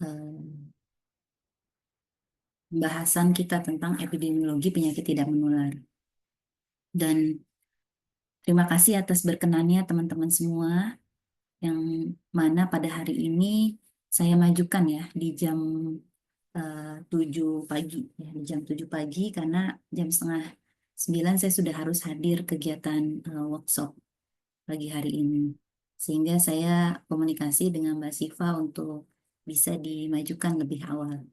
eh, pembahasan kita tentang epidemiologi penyakit tidak menular. Dan terima kasih atas berkenannya teman-teman semua yang mana pada hari ini saya majukan ya di jam 7 pagi ya, di jam 7 pagi karena jam setengah 9 saya sudah harus hadir kegiatan workshop pagi hari ini. Sehingga saya komunikasi dengan Mbak Siva untuk bisa dimajukan lebih awal.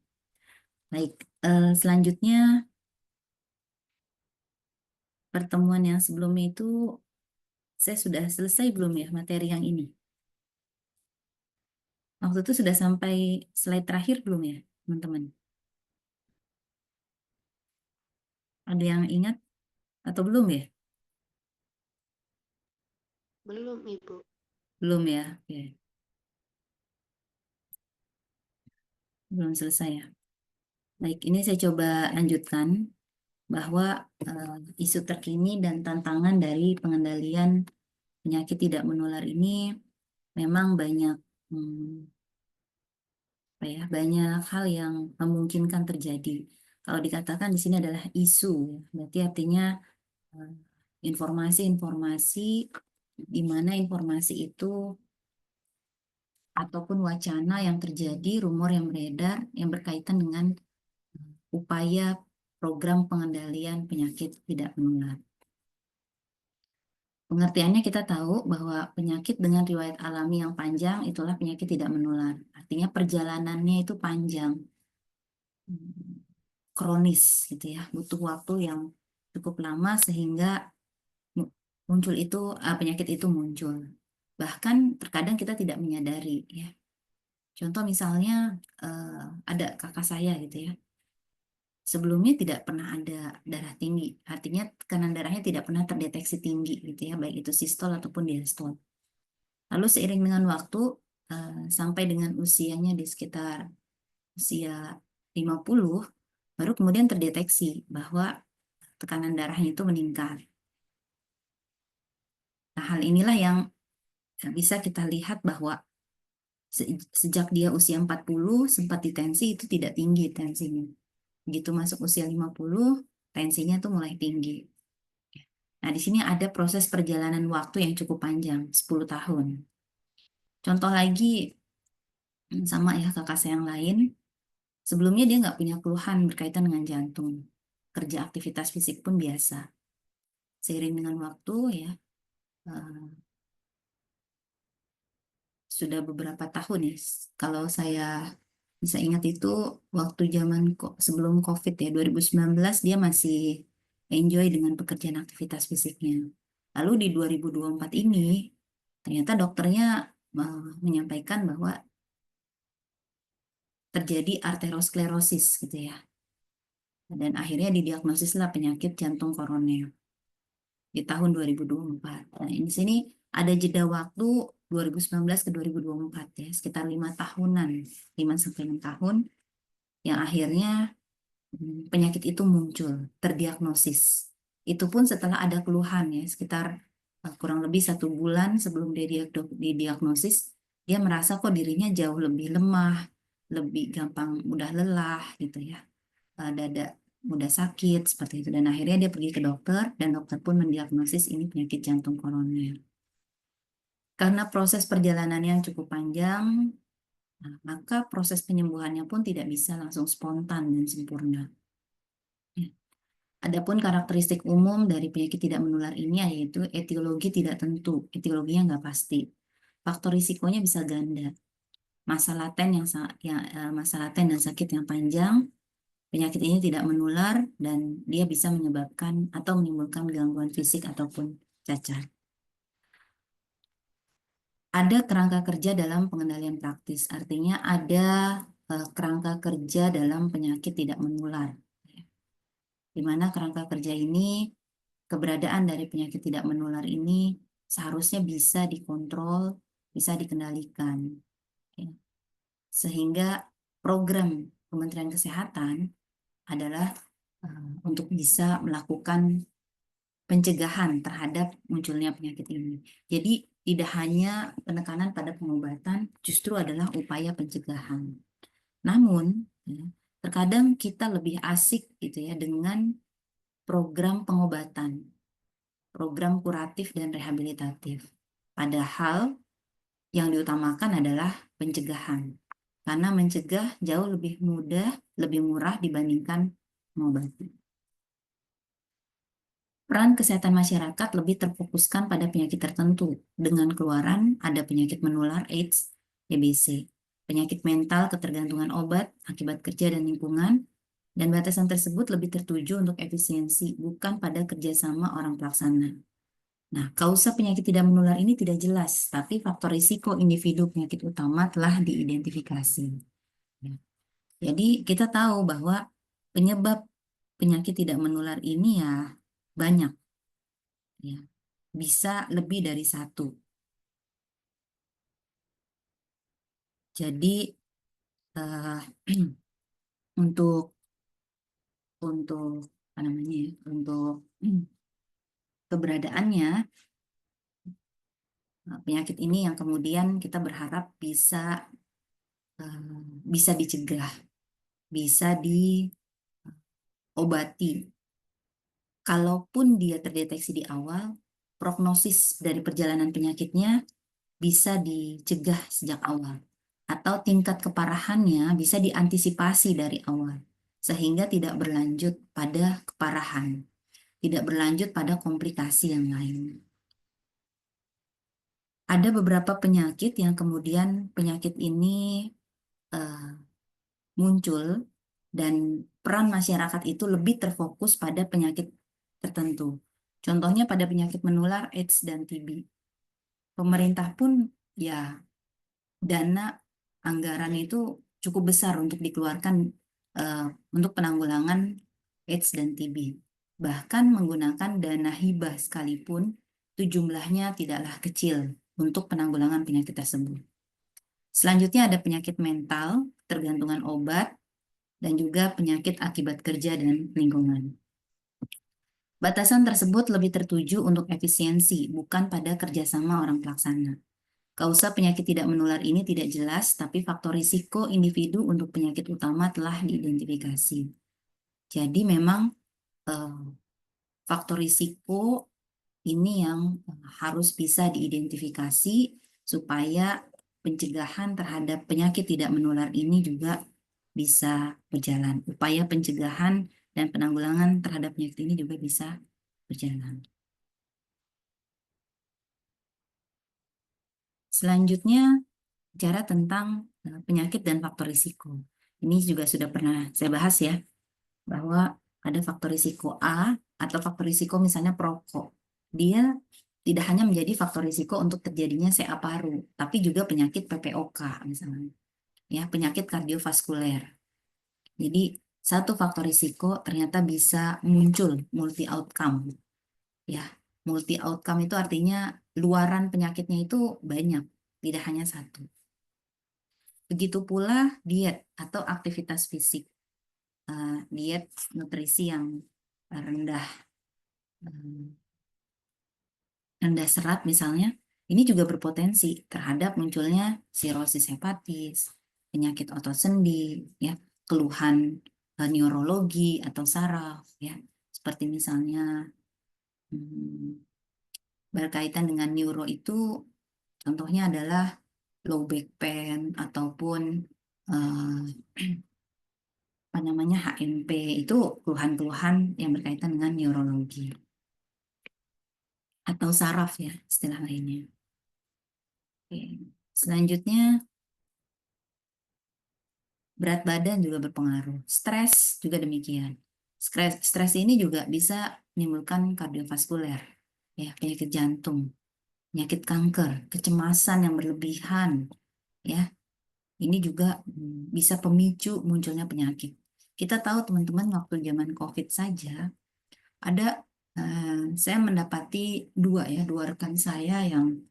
Baik, selanjutnya pertemuan yang sebelumnya itu saya sudah selesai belum ya materi yang ini? Waktu itu sudah sampai slide terakhir belum ya, teman-teman? Ada yang ingat atau belum ya? Belum, Ibu. Belum ya? Oke. Belum selesai ya. Baik, ini saya coba lanjutkan bahwa isu terkini dan tantangan dari pengendalian penyakit tidak menular ini memang banyak apa ya, banyak hal yang memungkinkan terjadi. Kalau dikatakan di sini adalah isu, ya, berarti artinya eh, informasi-informasi di mana informasi itu ataupun wacana yang terjadi, rumor yang beredar yang berkaitan dengan upaya program pengendalian penyakit tidak menular. Pengertiannya kita tahu bahwa penyakit dengan riwayat alami yang panjang itulah penyakit tidak menular. Artinya perjalanannya itu panjang, kronis gitu ya, butuh waktu yang cukup lama sehingga muncul itu penyakit itu muncul. Bahkan terkadang kita tidak menyadari ya. Contoh misalnya eh, ada kakak saya gitu ya. Sebelumnya tidak pernah ada darah tinggi, artinya tekanan darahnya tidak pernah terdeteksi tinggi gitu ya, baik itu sistol ataupun diastol. Lalu seiring dengan waktu sampai dengan usianya di sekitar usia 50, baru kemudian terdeteksi bahwa tekanan darahnya itu meningkat. Nah, hal inilah yang bisa kita lihat bahwa sejak dia usia 40 sempat ditensi itu tidak tinggi tensinya. Begitu masuk usia 50, tensinya tuh mulai tinggi. Nah, di sini ada proses perjalanan waktu yang cukup panjang, 10 tahun. Contoh lagi, sama ya kakak saya yang lain, sebelumnya dia nggak punya keluhan berkaitan dengan jantung. Kerja aktivitas fisik pun biasa. Seiring dengan waktu ya, eh, sudah beberapa tahun ya. Kalau saya bisa ingat itu waktu zaman sebelum COVID ya, 2019 dia masih enjoy dengan pekerjaan aktivitas fisiknya. Lalu di 2024 ini, ternyata dokternya menyampaikan bahwa terjadi arteriosklerosis gitu ya. Dan akhirnya didiagnosislah penyakit jantung koroner di tahun 2024. Nah, ini sini ada jeda waktu 2019 ke 2024 ya, sekitar 5 tahunan, 5 sampai 6 tahun, yang akhirnya penyakit itu muncul, terdiagnosis. Itu pun setelah ada keluhan ya, sekitar kurang lebih 1 bulan sebelum dia didiagnosis, dia merasa kok dirinya jauh lebih lemah, lebih gampang mudah lelah gitu ya, dada mudah sakit seperti itu. Dan akhirnya dia pergi ke dokter dan dokter pun mendiagnosis ini penyakit jantung koroner. Karena proses perjalanan yang cukup panjang, nah, maka proses penyembuhannya pun tidak bisa langsung spontan dan sempurna. Ya. Adapun karakteristik umum dari penyakit tidak menular ini yaitu etiologi tidak tentu, etiologinya nggak pasti. Faktor risikonya bisa ganda. Masa laten masa laten dan sakit yang panjang, penyakit ini tidak menular dan dia bisa menyebabkan atau menimbulkan gangguan fisik ataupun cacat. Ada kerangka kerja dalam pengendalian praktis, artinya ada kerangka kerja dalam penyakit tidak menular. Di mana kerangka kerja ini, keberadaan dari penyakit tidak menular ini seharusnya bisa dikontrol, bisa dikendalikan. Ya. Sehingga program Kementerian Kesehatan adalah untuk bisa melakukan pencegahan terhadap munculnya penyakit ini. Jadi tidak hanya penekanan pada pengobatan, justru adalah upaya pencegahan. Namun, ya, terkadang kita lebih asik gitu ya dengan program pengobatan, program kuratif dan rehabilitatif. Padahal yang diutamakan adalah pencegahan. Karena mencegah jauh lebih mudah, lebih murah dibandingkan mengobati. Peran kesehatan masyarakat lebih terfokuskan pada penyakit tertentu. Dengan keluaran ada penyakit menular AIDS, TBC, penyakit mental, ketergantungan obat, akibat kerja dan lingkungan, dan batasan tersebut lebih tertuju untuk efisiensi, bukan pada kerjasama orang pelaksana. Nah, kausa penyakit tidak menular ini tidak jelas, tapi faktor risiko individu penyakit utama telah diidentifikasi. Ya. Jadi kita tahu bahwa penyebab penyakit tidak menular ini ya banyak, ya. Bisa lebih dari satu. Jadi eh, untuk untuk apa namanya ya, untuk keberadaannya penyakit ini yang kemudian kita berharap eh, bisa dicegah, bisa diobati. Kalaupun dia terdeteksi di awal, prognosis dari perjalanan penyakitnya bisa dicegah sejak awal, atau tingkat keparahannya bisa diantisipasi dari awal, sehingga tidak berlanjut pada keparahan, tidak berlanjut pada komplikasi yang lain. Ada beberapa penyakit yang kemudian penyakit ini eh, muncul dan peran masyarakat itu lebih terfokus pada penyakit tertentu. Contohnya pada penyakit menular AIDS dan TB. Pemerintah pun ya dana anggaran itu cukup besar untuk dikeluarkan eh, untuk penanggulangan AIDS dan TB. Bahkan menggunakan dana hibah sekalipun itu jumlahnya tidaklah kecil untuk penanggulangan penyakit tersebut. Selanjutnya ada penyakit mental, tergantungan obat, dan juga penyakit akibat kerja dan lingkungan. Batasan tersebut lebih tertuju untuk efisiensi, bukan pada kerjasama orang pelaksana. Kausa penyakit tidak menular ini tidak jelas, tapi faktor risiko individu untuk penyakit utama telah diidentifikasi. Jadi memang eh, faktor risiko ini yang harus bisa diidentifikasi supaya pencegahan terhadap penyakit tidak menular ini juga bisa berjalan. Upaya pencegahan dan penanggulangan terhadap penyakit ini juga bisa berjalan. Selanjutnya, bicara tentang penyakit dan faktor risiko. Ini juga sudah pernah saya bahas ya, bahwa ada faktor risiko A atau faktor risiko misalnya perokok. Dia tidak hanya menjadi faktor risiko untuk terjadinya CA paru, tapi juga penyakit PPOK misalnya, ya penyakit kardiovaskuler. Jadi satu faktor risiko ternyata bisa muncul multi outcome, ya. Multi outcome itu artinya luaran penyakitnya itu banyak, tidak hanya satu. Begitu pula diet atau aktivitas fisik. Diet nutrisi yang rendah rendah serat misalnya, ini juga berpotensi terhadap munculnya sirosis hepatis, penyakit otot sendi, ya, keluhan neurologi atau saraf, ya, seperti misalnya hmm, berkaitan dengan neuro itu, contohnya adalah low back pain ataupun eh, apa namanya HNP itu keluhan-keluhan yang berkaitan dengan neurologi atau saraf ya istilah lainnya. Oke. Selanjutnya berat badan juga berpengaruh. Stres juga demikian. Stres ini juga bisa menimbulkan kardiovaskuler, ya, penyakit jantung, penyakit kanker, kecemasan yang berlebihan, ya. Ini juga bisa pemicu munculnya penyakit. Kita tahu teman-teman waktu zaman COVID saja ada saya mendapati dua rekan saya yang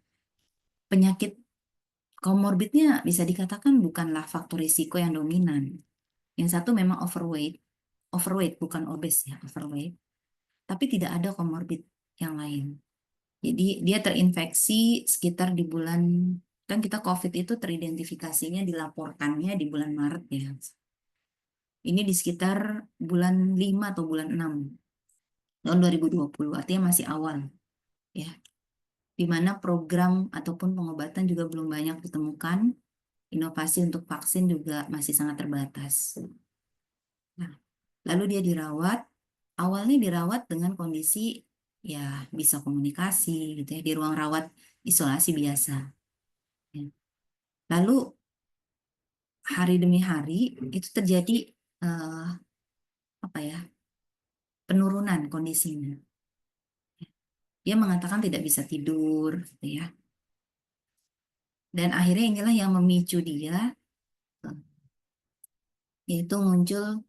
penyakit komorbidnya bisa dikatakan bukanlah faktor risiko yang dominan. Yang satu memang overweight bukan obes ya, overweight, tapi tidak ada komorbid yang lain. Jadi dia terinfeksi sekitar di bulan Kan kita COVID itu teridentifikasinya dilaporkannya di bulan Maret ya. Ini di sekitar bulan 5 atau bulan 6 tahun 2020, artinya masih awal ya. Di mana program ataupun pengobatan juga belum banyak ditemukan, inovasi untuk vaksin juga masih sangat terbatas. Nah, lalu dia dirawat, awalnya dirawat dengan kondisi ya bisa komunikasi gitu ya, di ruang rawat isolasi biasa. Ya. Lalu hari demi hari itu terjadi eh, apa ya, penurunan kondisinya. Dia mengatakan tidak bisa tidur, gitu ya. Dan akhirnya inilah yang memicu dia, eh, yaitu muncul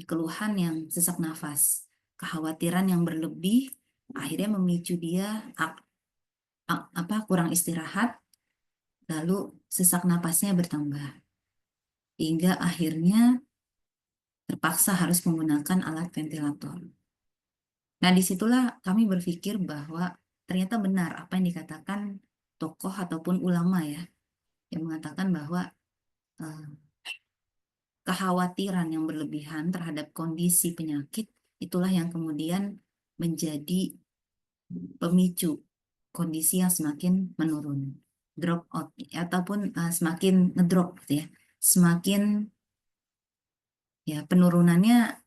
keluhan yang sesak nafas, kekhawatiran yang berlebih, akhirnya memicu dia kurang istirahat, lalu sesak napasnya bertambah, hingga akhirnya terpaksa harus menggunakan alat ventilator. Nah, disitulah kami berpikir bahwa ternyata benar apa yang dikatakan tokoh ataupun ulama ya, yang mengatakan bahwa eh, kekhawatiran yang berlebihan terhadap kondisi penyakit itulah yang kemudian menjadi pemicu kondisi yang semakin menurun, drop out ataupun semakin ngedrop gitu ya, semakin ya penurunannya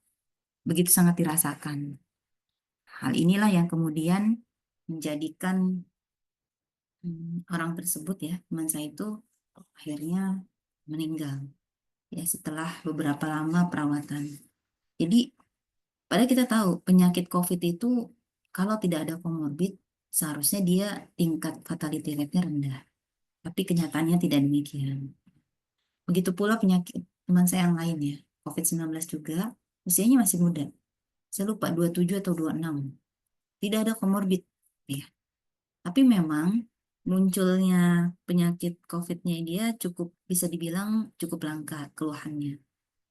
begitu sangat dirasakan. Hal inilah yang kemudian menjadikan orang tersebut ya, teman saya itu akhirnya meninggal ya setelah beberapa lama perawatan. Jadi padahal kita tahu penyakit COVID itu kalau tidak ada komorbid seharusnya dia tingkat fatality rate-nya rendah. Tapi kenyataannya tidak demikian. Begitu pula penyakit teman saya yang lain ya, COVID-19 juga, usianya masih muda. Saya lupa 27 atau 26. Tidak ada komorbid ya. Tapi memang munculnya penyakit COVID-nya dia cukup bisa dibilang cukup langka keluhannya.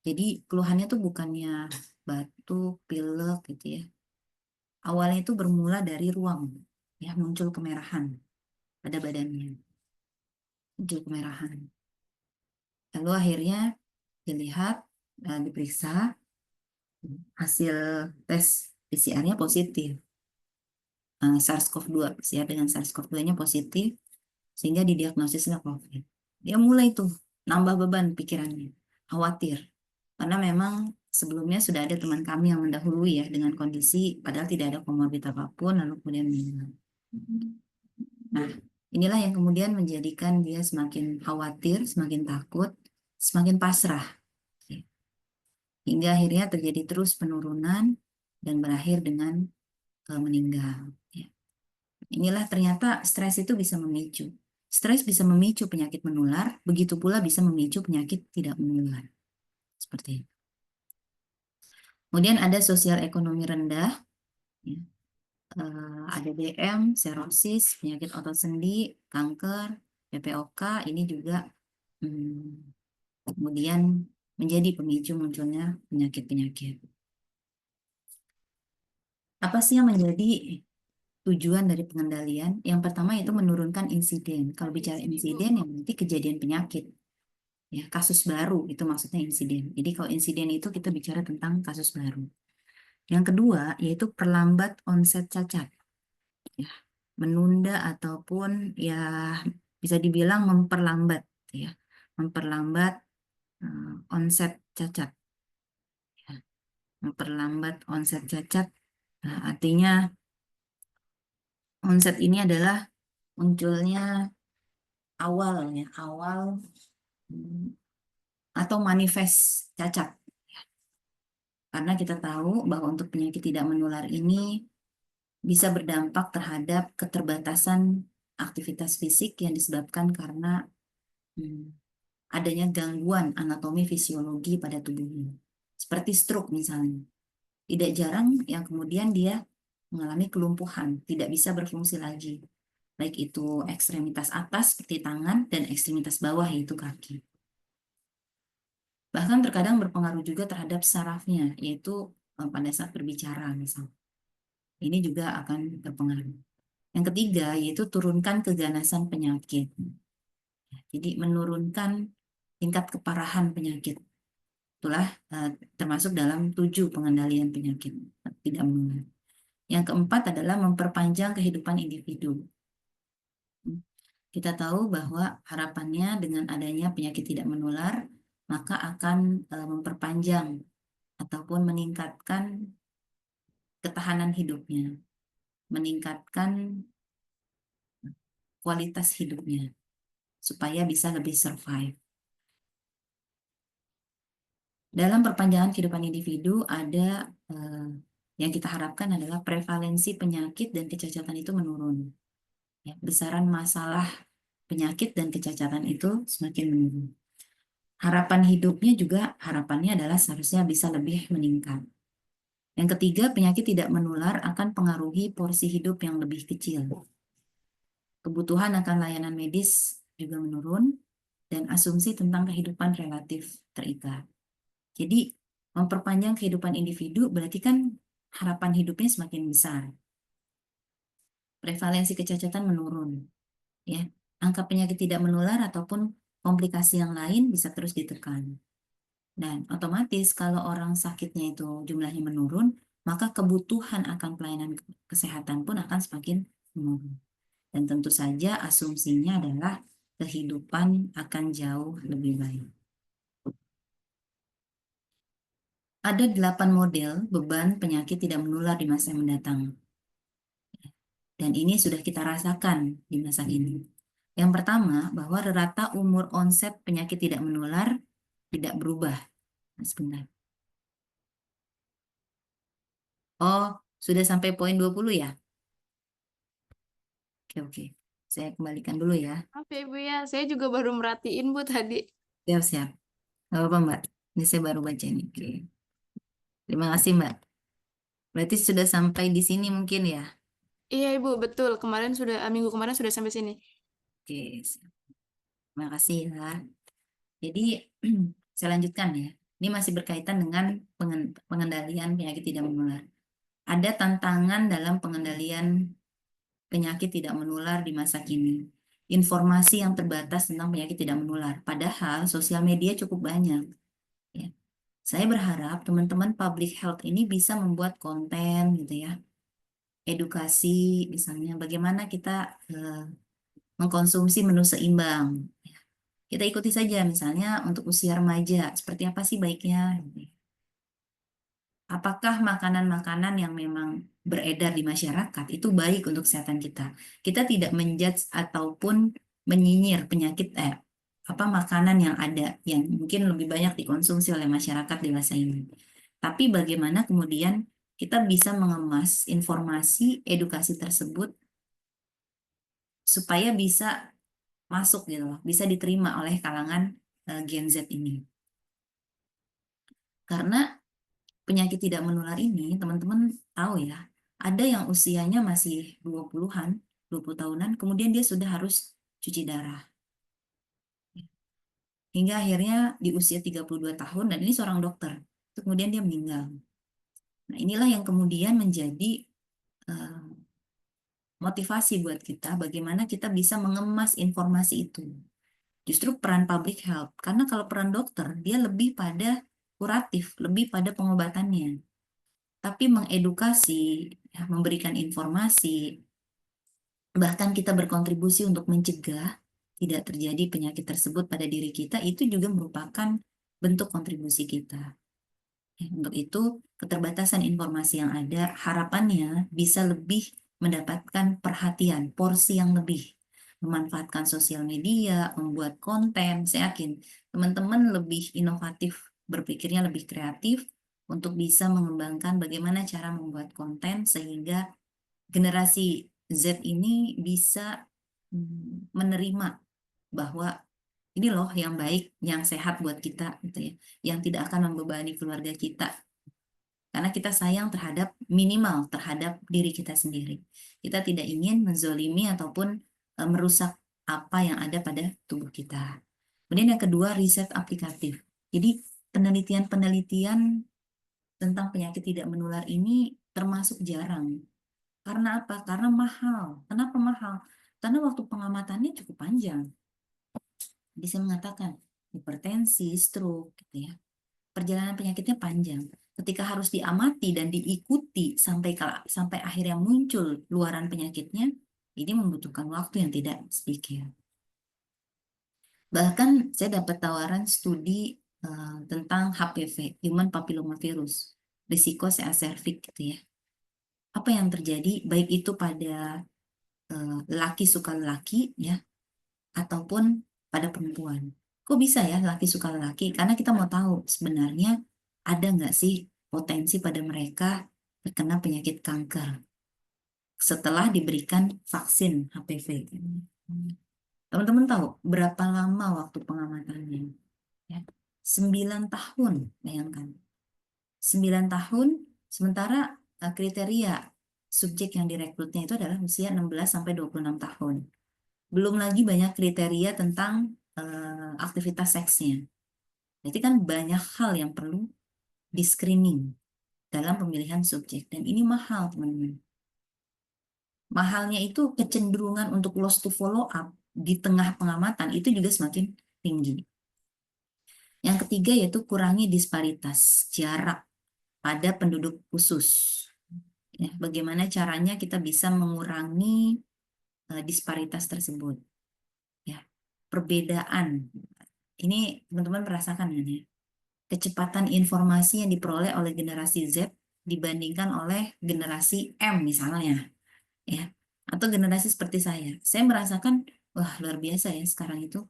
Jadi keluhannya tuh bukannya batuk, pilek gitu ya. Awalnya itu bermula dari ruam, ya muncul kemerahan pada badannya, muncul kemerahan. Lalu akhirnya dilihat, diperiksa, hasil tes PCR-nya positif, SARS-CoV-2, PCR dengan SARS-CoV-2-nya positif, sehingga didiagnosislah COVID. Dia mulai tuh nambah beban pikirannya, khawatir, karena memang sebelumnya sudah ada teman kami yang mendahului ya dengan kondisi padahal tidak ada komorbid apapun, lalu kemudian meninggal. Nah, inilah yang kemudian menjadikan dia semakin khawatir, semakin takut, semakin pasrah. Hingga akhirnya terjadi terus penurunan dan berakhir dengan meninggal. Ya. Inilah ternyata stres itu bisa memicu. Stres bisa memicu penyakit menular, begitu pula bisa memicu penyakit tidak menular. Seperti itu. Kemudian ada sosial ekonomi rendah, ya. Ada DM, serosis, penyakit otot sendi, kanker, PPOK, ini juga kemudian menjadi pemicu munculnya penyakit-penyakit. Apa sih yang menjadi tujuan dari pengendalian? Yang pertama itu menurunkan insiden. Kalau bicara insiden, yang berarti kejadian penyakit. Ya, kasus baru itu maksudnya insiden. Jadi kalau insiden itu kita bicara tentang kasus baru. Yang kedua yaitu perlambat onset cacat. Ya, menunda ataupun ya bisa dibilang memperlambat ya. Memperlambat onset cacat. Ya, memperlambat onset cacat. Nah, artinya onset ini adalah munculnya awalnya, awal atau manifest cacat. Karena kita tahu bahwa untuk penyakit tidak menular ini bisa berdampak terhadap keterbatasan aktivitas fisik yang disebabkan karena hmm, adanya gangguan anatomi fisiologi pada tubuhnya. Seperti stroke misalnya. Tidak jarang yang kemudian dia mengalami kelumpuhan, tidak bisa berfungsi lagi. Baik itu ekstremitas atas seperti tangan dan ekstremitas bawah yaitu kaki. Bahkan terkadang berpengaruh juga terhadap sarafnya, yaitu pada saat berbicara misalnya. Ini juga akan berpengaruh. Yang ketiga yaitu turunkan keganasan penyakit. Jadi menurunkan tingkat keparahan penyakit. Itulah termasuk dalam 7 pengendalian penyakit tidak menular. Yang keempat adalah memperpanjang kehidupan individu. Kita tahu bahwa harapannya dengan adanya penyakit tidak menular, maka akan memperpanjang ataupun meningkatkan ketahanan hidupnya, meningkatkan kualitas hidupnya, supaya bisa lebih survive. Dalam perpanjangan kehidupan individu ada yang kita harapkan adalah prevalensi penyakit dan kecacatan itu menurun. Ya, besaran masalah penyakit dan kecacatan itu semakin menurun. Harapan hidupnya juga harapannya adalah seharusnya bisa lebih meningkat. Yang ketiga, penyakit tidak menular akan pengaruhi porsi hidup yang lebih kecil. Kebutuhan akan layanan medis juga menurun dan asumsi tentang kehidupan relatif terikat. Jadi, memperpanjang kehidupan individu berarti kan harapan hidupnya semakin besar. Prevalensi kecacatan menurun, ya. Angka penyakit tidak menular ataupun komplikasi yang lain bisa terus ditekan. Dan otomatis kalau orang sakitnya itu jumlahnya menurun, maka kebutuhan akan pelayanan kesehatan pun akan semakin menurun. Dan tentu saja asumsinya adalah kehidupan akan jauh lebih baik. Ada 8 model beban penyakit tidak menular di masa yang mendatang. Dan ini sudah kita rasakan di masa ini. Yang pertama, bahwa rata umur onset penyakit tidak menular tidak berubah. Sebentar. Oh, sudah sampai poin 20 ya? Oke, oke. Saya kembalikan dulu ya. Maaf ya Ibu ya, saya juga baru merhatiin Bu tadi. Siap, siap. Gak apa-apa, Mbak. Ini saya baru baca ini. Oke. Terima kasih, Mbak. Berarti sudah sampai di sini mungkin ya? Iya Ibu, betul. Minggu kemarin sudah sampai sini. Oke, siap. Terima kasih ya. Jadi, saya lanjutkan ya. Ini masih berkaitan dengan pengendalian penyakit tidak menular. Ada tantangan dalam pengendalian penyakit tidak menular di masa kini. Informasi yang terbatas tentang penyakit tidak menular. Padahal sosial media cukup banyak. Ya. Saya berharap teman-teman public health ini bisa membuat konten gitu ya. Edukasi misalnya bagaimana kita mengkonsumsi menu seimbang. Ya. Kita ikuti saja misalnya untuk usia remaja, seperti apa sih baiknya? Gitu ya. Apakah makanan-makanan yang memang beredar di masyarakat itu baik untuk kesehatan kita? Kita tidak menjudge ataupun menyinyir penyakit apa makanan yang ada yang mungkin lebih banyak dikonsumsi oleh masyarakat dewasa ini. Tapi bagaimana kemudian kita bisa mengemas informasi edukasi tersebut supaya bisa masuk gitu loh, bisa diterima oleh kalangan Gen Z ini. Karena penyakit tidak menular ini, teman-teman tahu ya, ada yang usianya masih 20-an, 20 tahunan, kemudian dia sudah harus cuci darah. Hingga akhirnya di usia 32 tahun, dan ini seorang dokter, kemudian dia meninggal. Nah, inilah yang kemudian menjadi eh, motivasi buat kita, bagaimana kita bisa mengemas informasi itu. Justru peran public health, karena kalau peran dokter, dia lebih pada kuratif, lebih pada pengobatannya. Tapi mengedukasi, ya, memberikan informasi, bahkan kita berkontribusi untuk mencegah tidak terjadi penyakit tersebut pada diri kita, itu juga merupakan bentuk kontribusi kita. Ya, untuk itu, keterbatasan informasi yang ada, harapannya bisa lebih mendapatkan perhatian, porsi yang lebih. Memanfaatkan sosial media, membuat konten, saya yakin teman-teman lebih inovatif, berpikirnya lebih kreatif untuk bisa mengembangkan bagaimana cara membuat konten sehingga generasi Z ini bisa menerima bahwa ini loh yang baik, yang sehat buat kita gitu ya, yang tidak akan membebani keluarga kita karena kita sayang terhadap minimal terhadap diri kita sendiri. Kita tidak ingin menzolimi ataupun merusak apa yang ada pada tubuh kita. Kemudian yang kedua, riset aplikatif. Jadi penelitian-penelitian tentang penyakit tidak menular ini termasuk jarang. Karena apa? Karena mahal. Kenapa mahal? Karena waktu pengamatannya cukup panjang. Jadi saya mengatakan hipertensi, stroke, gitu ya. Perjalanan penyakitnya panjang. Ketika harus diamati dan diikuti sampai akhirnya muncul luaran penyakitnya, ini membutuhkan waktu yang tidak sedikit. Bahkan saya dapat tawaran studi tentang HPV, Human Papilloma Virus, risiko CA cervix gitu ya. Apa yang terjadi baik itu pada laki suka laki ya ataupun pada perempuan. Kok bisa ya laki suka laki? Karena kita mau tahu sebenarnya ada nggak sih potensi pada mereka terkena penyakit kanker setelah diberikan vaksin HPV. Teman-teman tahu berapa lama waktu pengamatannya? Ya, 9 tahun, bayangkan. 9 tahun, sementara kriteria subjek yang direkrutnya itu adalah usia 16 sampai 26 tahun. Belum lagi banyak kriteria tentang aktivitas seksnya. Jadi kan banyak hal yang perlu di-screening dalam pemilihan subjek. Dan ini mahal, teman-teman. Mahalnya itu kecenderungan untuk loss to follow up di tengah pengamatan itu juga semakin tinggi. Yang ketiga yaitu kurangi disparitas jarak pada penduduk khusus. Ya, bagaimana caranya kita bisa mengurangi disparitas tersebut? Ya, perbedaan. Ini teman-teman merasakan ya, kecepatan informasi yang diperoleh oleh generasi Z dibandingkan oleh generasi M misalnya, ya, atau generasi seperti saya. Saya merasakan, wah luar biasa ya sekarang itu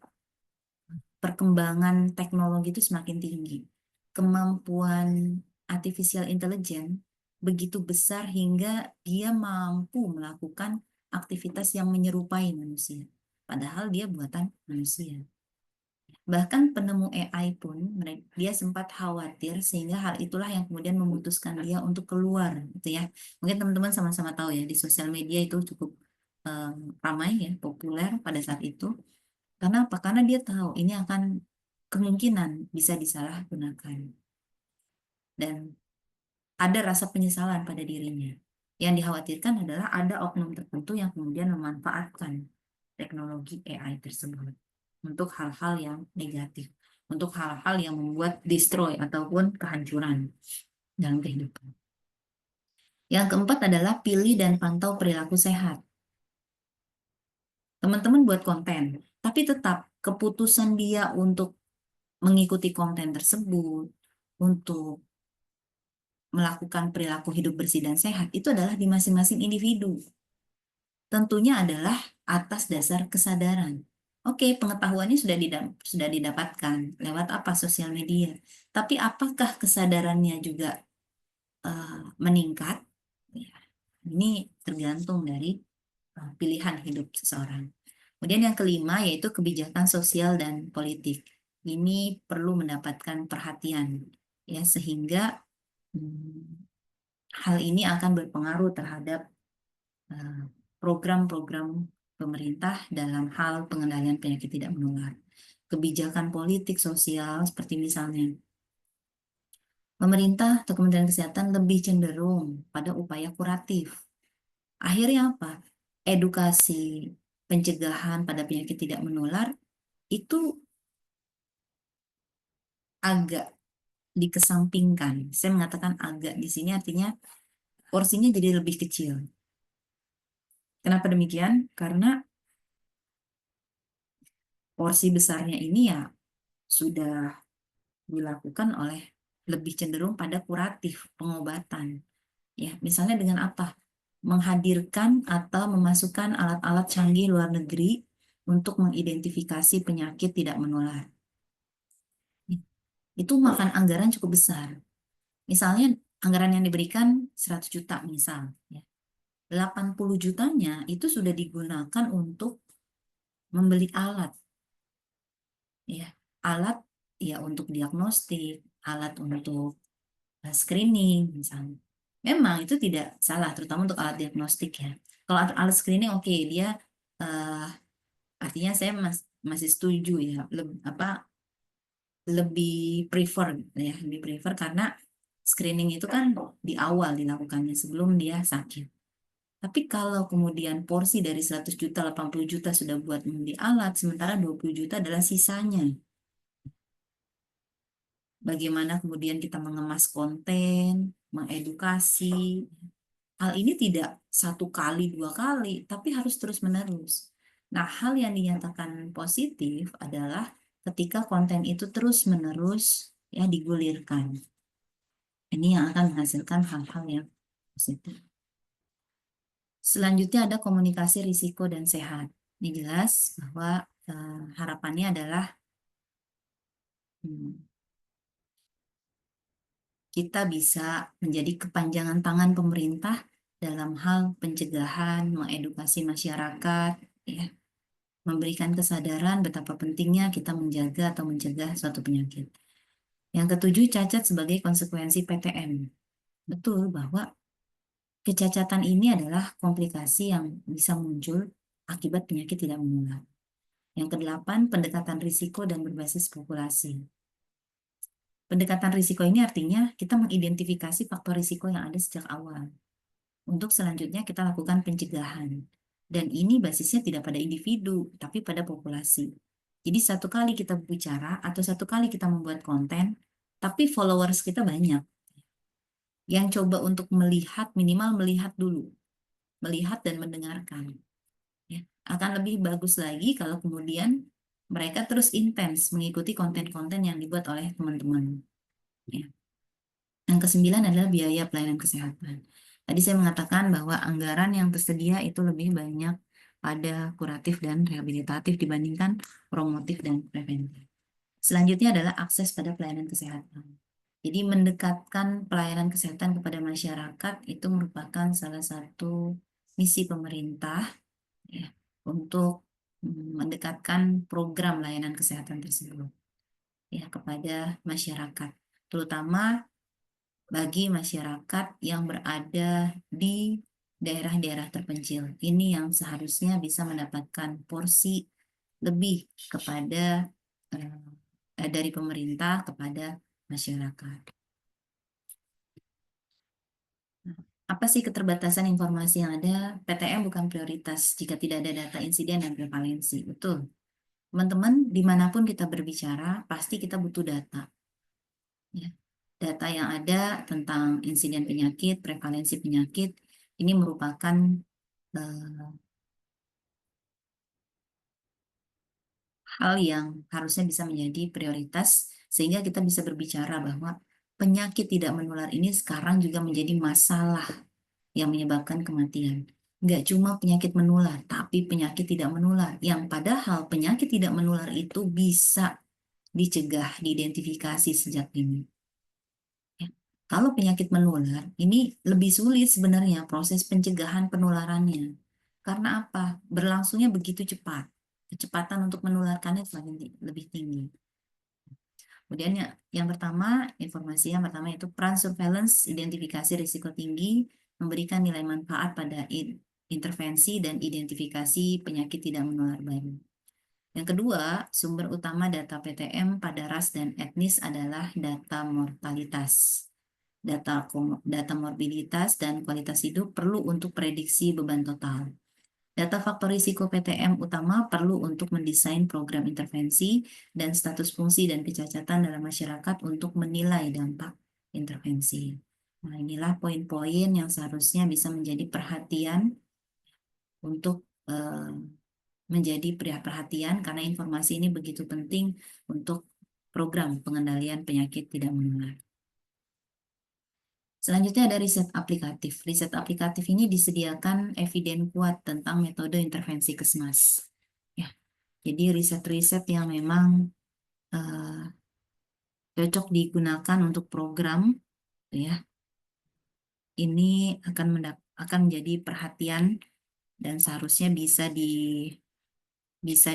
perkembangan teknologi itu semakin tinggi. Kemampuan artificial intelligence begitu besar hingga dia mampu melakukan aktivitas yang menyerupai manusia. Padahal dia buatan manusia. Bahkan penemu AI pun dia sempat khawatir sehingga hal itulah yang kemudian memutuskan dia untuk keluar gitu ya. Mungkin teman-teman sama-sama tahu ya di sosial media itu cukup ramai ya, populer pada saat itu. Karena apa? Karena dia tahu ini akan kemungkinan bisa disalahgunakan dan ada rasa penyesalan pada dirinya. Yang dikhawatirkan adalah ada oknum tertentu yang kemudian memanfaatkan teknologi AI tersebut untuk hal-hal yang negatif, untuk hal-hal yang membuat destroy ataupun kehancuran dalam kehidupan. Yang keempat adalah pilih dan pantau perilaku sehat. Teman-teman buat konten, tapi tetap keputusan dia untuk mengikuti konten tersebut, untuk melakukan perilaku hidup bersih dan sehat, itu adalah di masing-masing individu. Tentunya adalah atas dasar kesadaran. Oke, pengetahuannya sudah didapatkan lewat apa? Sosial media. Tapi apakah kesadarannya juga meningkat? Ya, ini tergantung dari pilihan hidup seseorang. Kemudian yang kelima yaitu kebijakan sosial dan politik. Ini perlu mendapatkan perhatian ya sehingga hal ini akan berpengaruh terhadap program-program pemerintah dalam hal pengendalian penyakit tidak menular. Kebijakan politik sosial seperti misalnya pemerintah atau Kementerian Kesehatan lebih cenderung pada upaya kuratif. Akhirnya apa? Edukasi pencegahan pada penyakit tidak menular itu agak dikesampingkan. Saya mengatakan agak di sini artinya porsinya jadi lebih kecil. Kenapa demikian? Karena porsi besarnya ini ya sudah dilakukan oleh lebih cenderung pada kuratif pengobatan. Ya, misalnya dengan apa? Menghadirkan atau memasukkan alat-alat canggih luar negeri untuk mengidentifikasi penyakit tidak menular. Itu makan anggaran cukup besar. Misalnya anggaran yang diberikan 100 juta misal, ya. 80 jutanya itu sudah digunakan untuk membeli alat, ya. Alat ya untuk diagnostik, alat untuk screening misalnya. Memang itu tidak salah, terutama untuk alat diagnostik ya. Kalau alat screening oke, dia eh, artinya saya masih setuju ya, lebih prefer gitu ya, lebih prefer karena screening itu kan di awal dilakukannya sebelum dia sakit. Tapi kalau kemudian porsi dari 100 juta, 80 juta sudah buat membeli alat, sementara 20 juta adalah sisanya. Bagaimana kemudian kita mengemas konten, mengedukasi. Hal ini tidak satu kali, dua kali, tapi harus terus-menerus. Nah, hal yang dinyatakan positif adalah ketika konten itu terus-menerus ya digulirkan. Ini yang akan menghasilkan hal-hal yang positif. Selanjutnya ada komunikasi risiko dan sehat. Ini jelas bahwa harapannya adalah hmm, kita bisa menjadi kepanjangan tangan pemerintah dalam hal pencegahan, mengedukasi masyarakat, ya, memberikan kesadaran betapa pentingnya kita menjaga atau mencegah suatu penyakit. Yang ketujuh, cacat sebagai konsekuensi PTM. Betul bahwa kecacatan ini adalah komplikasi yang bisa muncul akibat penyakit tidak menular. Yang kedelapan, pendekatan risiko dan berbasis populasi. Pendekatan risiko ini artinya kita mengidentifikasi faktor risiko yang ada sejak awal. Untuk selanjutnya kita lakukan pencegahan. Dan ini basisnya tidak pada individu, tapi pada populasi. Jadi satu kali kita bicara atau satu kali kita membuat konten, tapi followers kita banyak. Yang coba untuk melihat, minimal melihat dulu. Melihat dan mendengarkan. Ya. Akan lebih bagus lagi kalau kemudian mereka terus intens mengikuti konten-konten yang dibuat oleh teman-teman. Ya. Yang kesembilan adalah biaya pelayanan kesehatan. Tadi saya mengatakan bahwa anggaran yang tersedia itu lebih banyak pada kuratif dan rehabilitatif dibandingkan promotif dan preventif. Selanjutnya adalah akses pada pelayanan kesehatan. Jadi mendekatkan pelayanan kesehatan kepada masyarakat itu merupakan salah satu misi pemerintah ya, untuk mendekatkan program layanan kesehatan tersebut ya kepada masyarakat, terutama bagi masyarakat yang berada di daerah-daerah terpencil. Ini yang seharusnya bisa mendapatkan porsi lebih kepada dari pemerintah kepada masyarakat. Nah, apa sih keterbatasan informasi yang ada? PTM bukan prioritas jika tidak ada data insiden dan prevalensi. Betul. Teman-teman, dimanapun kita berbicara, pasti kita butuh data. Ya. Data yang ada tentang insiden penyakit, prevalensi penyakit, ini merupakan eh, hal yang harusnya bisa menjadi prioritas, sehingga kita bisa berbicara bahwa penyakit tidak menular ini sekarang juga menjadi masalah yang menyebabkan kematian. Nggak cuma penyakit menular, tapi penyakit tidak menular, yang padahal penyakit tidak menular itu bisa dicegah, diidentifikasi sejak dini. Ya. Kalau penyakit menular, ini lebih sulit sebenarnya proses pencegahan penularannya. Karena apa? Berlangsungnya begitu cepat. Kecepatan untuk menularkannya semakin lebih tinggi. Kemudian yang pertama, informasi yang pertama itu peran surveillance, identifikasi risiko tinggi, memberikan nilai manfaat pada intervensi dan identifikasi penyakit tidak menular baru. Yang kedua, sumber utama data PTM pada ras dan etnis adalah data mortalitas. Data morbiditas dan kualitas hidup perlu untuk prediksi beban total. Data faktor risiko PTM utama perlu untuk mendesain program intervensi dan status fungsi dan kecacatan dalam masyarakat untuk menilai dampak intervensi. Nah, inilah poin-poin yang seharusnya bisa menjadi perhatian untuk menjadi perhatian karena informasi ini begitu penting untuk program pengendalian penyakit tidak menular. Selanjutnya ada riset aplikatif. Riset aplikatif ini disediakan eviden kuat tentang metode intervensi kesmas. Ya, jadi riset-riset yang memang eh, cocok digunakan untuk program, ya, ini akan menjadi perhatian dan seharusnya bisa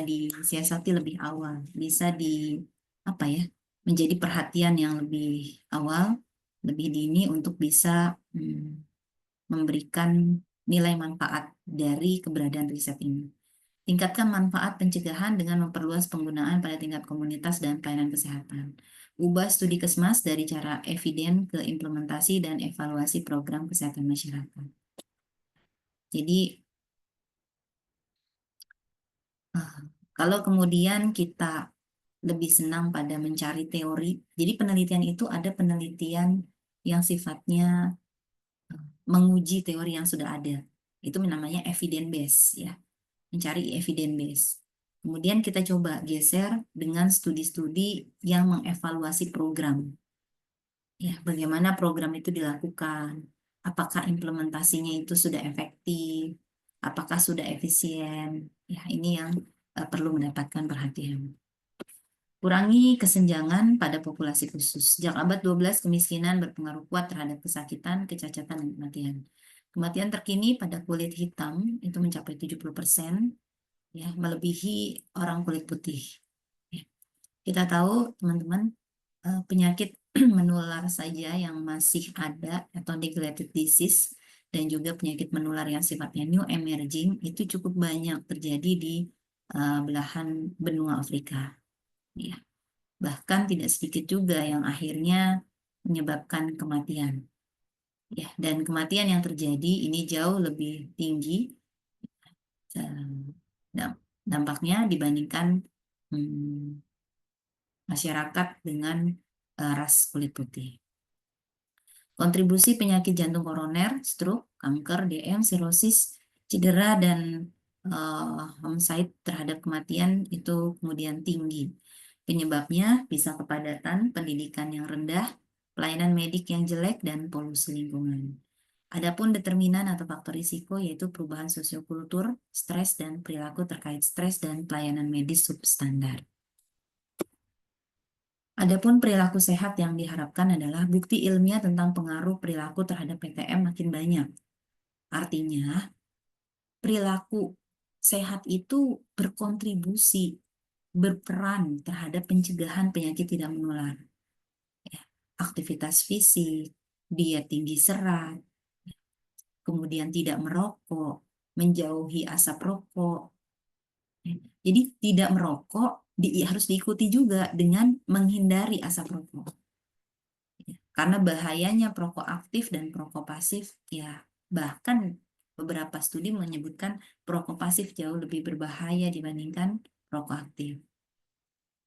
disiasati lebih awal, bisa apa ya, menjadi perhatian yang lebih awal, lebih dini untuk bisa memberikan nilai manfaat dari keberadaan riset ini. Tingkatkan manfaat pencegahan dengan memperluas penggunaan pada tingkat komunitas dan pelayanan kesehatan. Ubah studi Kesmas dari cara eviden ke implementasi dan evaluasi program kesehatan masyarakat. Jadi kalau kemudian kita lebih senang pada mencari teori, jadi penelitian itu ada penelitian yang sifatnya menguji teori yang sudah ada. Itu namanya evidence base ya, mencari evidence base. Kemudian kita coba geser dengan studi-studi yang mengevaluasi program. Ya, bagaimana program itu dilakukan? Apakah implementasinya itu sudah efektif? Apakah sudah efisien? Ya, ini yang perlu mendapatkan perhatian. Kurangi kesenjangan pada populasi khusus. Sejak abad 12, kemiskinan berpengaruh kuat terhadap kesakitan, kecacatan, dan kematian. Kematian terkini pada kulit hitam itu mencapai 70%, ya, melebihi orang kulit putih. Ya. Kita tahu, teman-teman, penyakit menular saja yang masih ada atau neglected disease dan juga penyakit menular yang sifatnya new emerging itu cukup banyak terjadi di belahan benua Afrika. Ya. Bahkan tidak sedikit juga yang akhirnya menyebabkan kematian. Ya, dan kematian yang terjadi ini jauh lebih tinggi dampaknya dibandingkan masyarakat dengan ras kulit putih. Kontribusi penyakit jantung koroner, stroke, kanker, DM, sirosis, cedera, dan homicide terhadap kematian itu kemudian tinggi. Penyebabnya bisa kepadatan pendidikan yang rendah, pelayanan medik yang jelek, dan polusi lingkungan. Adapun determinan atau faktor risiko yaitu perubahan sosiokultur, stres, dan perilaku terkait stres dan pelayanan medis substandar. Adapun perilaku sehat yang diharapkan adalah bukti ilmiah tentang pengaruh perilaku terhadap PTM makin banyak. Artinya, perilaku sehat itu berkontribusi, berperan terhadap pencegahan penyakit tidak menular. Ya, aktivitas fisik, diet tinggi serat, kemudian tidak merokok, menjauhi asap rokok. Jadi tidak merokok harus diikuti juga dengan menghindari asap rokok. Karena bahayanya perokok aktif dan perokok pasif, ya bahkan beberapa studi menyebutkan perokok pasif jauh lebih berbahaya dibandingkan perokok aktif.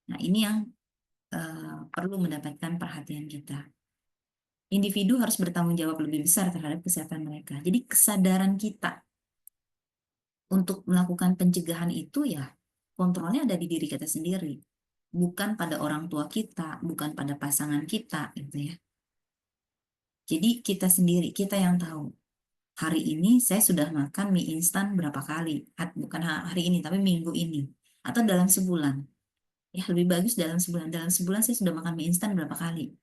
Nah, ini yang perlu mendapatkan perhatian kita. Individu harus bertanggung jawab lebih besar terhadap kesehatan mereka. Jadi kesadaran kita untuk melakukan pencegahan itu ya kontrolnya ada di diri kita sendiri. Bukan pada orang tua kita, bukan pada pasangan kita, gitu ya. Jadi kita sendiri, kita yang tahu. Hari ini saya sudah makan mie instan berapa kali? Bukan hari ini, tapi minggu ini. Atau dalam sebulan. Ya, lebih bagus dalam sebulan. Dalam sebulan saya sudah makan mie instan berapa kali?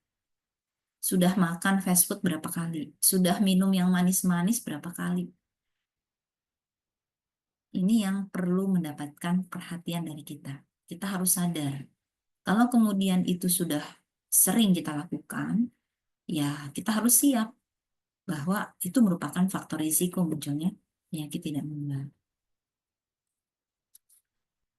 Sudah makan fast food berapa kali? Sudah minum yang manis-manis berapa kali? Ini yang perlu mendapatkan perhatian dari kita. Kita harus sadar. Kalau kemudian itu sudah sering kita lakukan, ya kita harus siap bahwa itu merupakan faktor risiko munculnya penyakit tidak menular.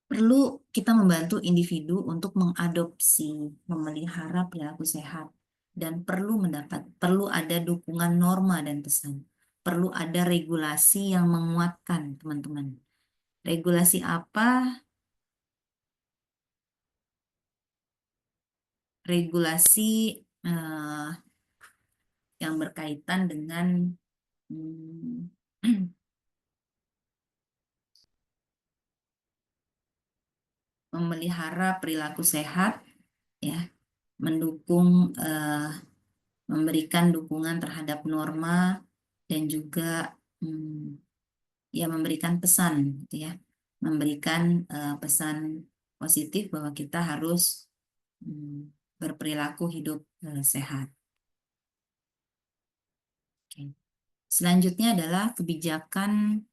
Perlu kita membantu individu untuk mengadopsi, memelihara perilaku sehat, dan perlu ada dukungan norma dan pesan. Perlu ada regulasi yang menguatkan, teman-teman. Regulasi apa? Regulasi eh, yang berkaitan dengan memelihara perilaku sehat, ya, mendukung, memberikan dukungan terhadap norma dan juga ya memberikan pesan, gitu ya, memberikan pesan positif bahwa kita harus berperilaku hidup sehat. Oke. Selanjutnya adalah kebijakan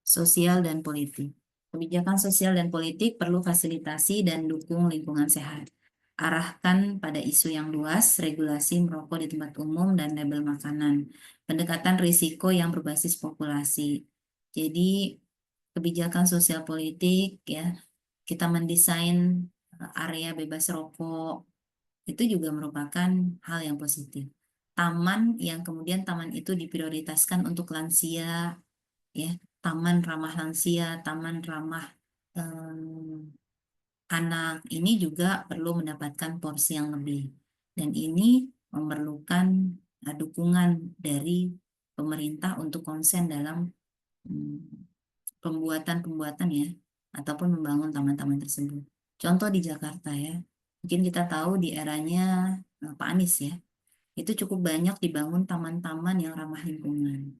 sosial dan politik. Kebijakan sosial dan politik perlu fasilitasi dan dukung lingkungan sehat. Arahkan pada isu yang luas, regulasi merokok di tempat umum dan label makanan. Pendekatan risiko yang berbasis populasi. Jadi, kebijakan sosial politik ya, kita mendesain area bebas rokok, itu juga merupakan hal yang positif. taman yang kemudian taman itu diprioritaskan untuk lansia, ya, taman ramah lansia, taman ramah anak ini juga perlu mendapatkan porsi yang lebih. Dan ini memerlukan dukungan dari pemerintah untuk konsen dalam pembuatan-pembuatan ya, ataupun membangun taman-taman tersebut. Contoh di Jakarta ya, mungkin kita tahu di eranya Pak Anies ya, itu cukup banyak dibangun taman-taman yang ramah lingkungan.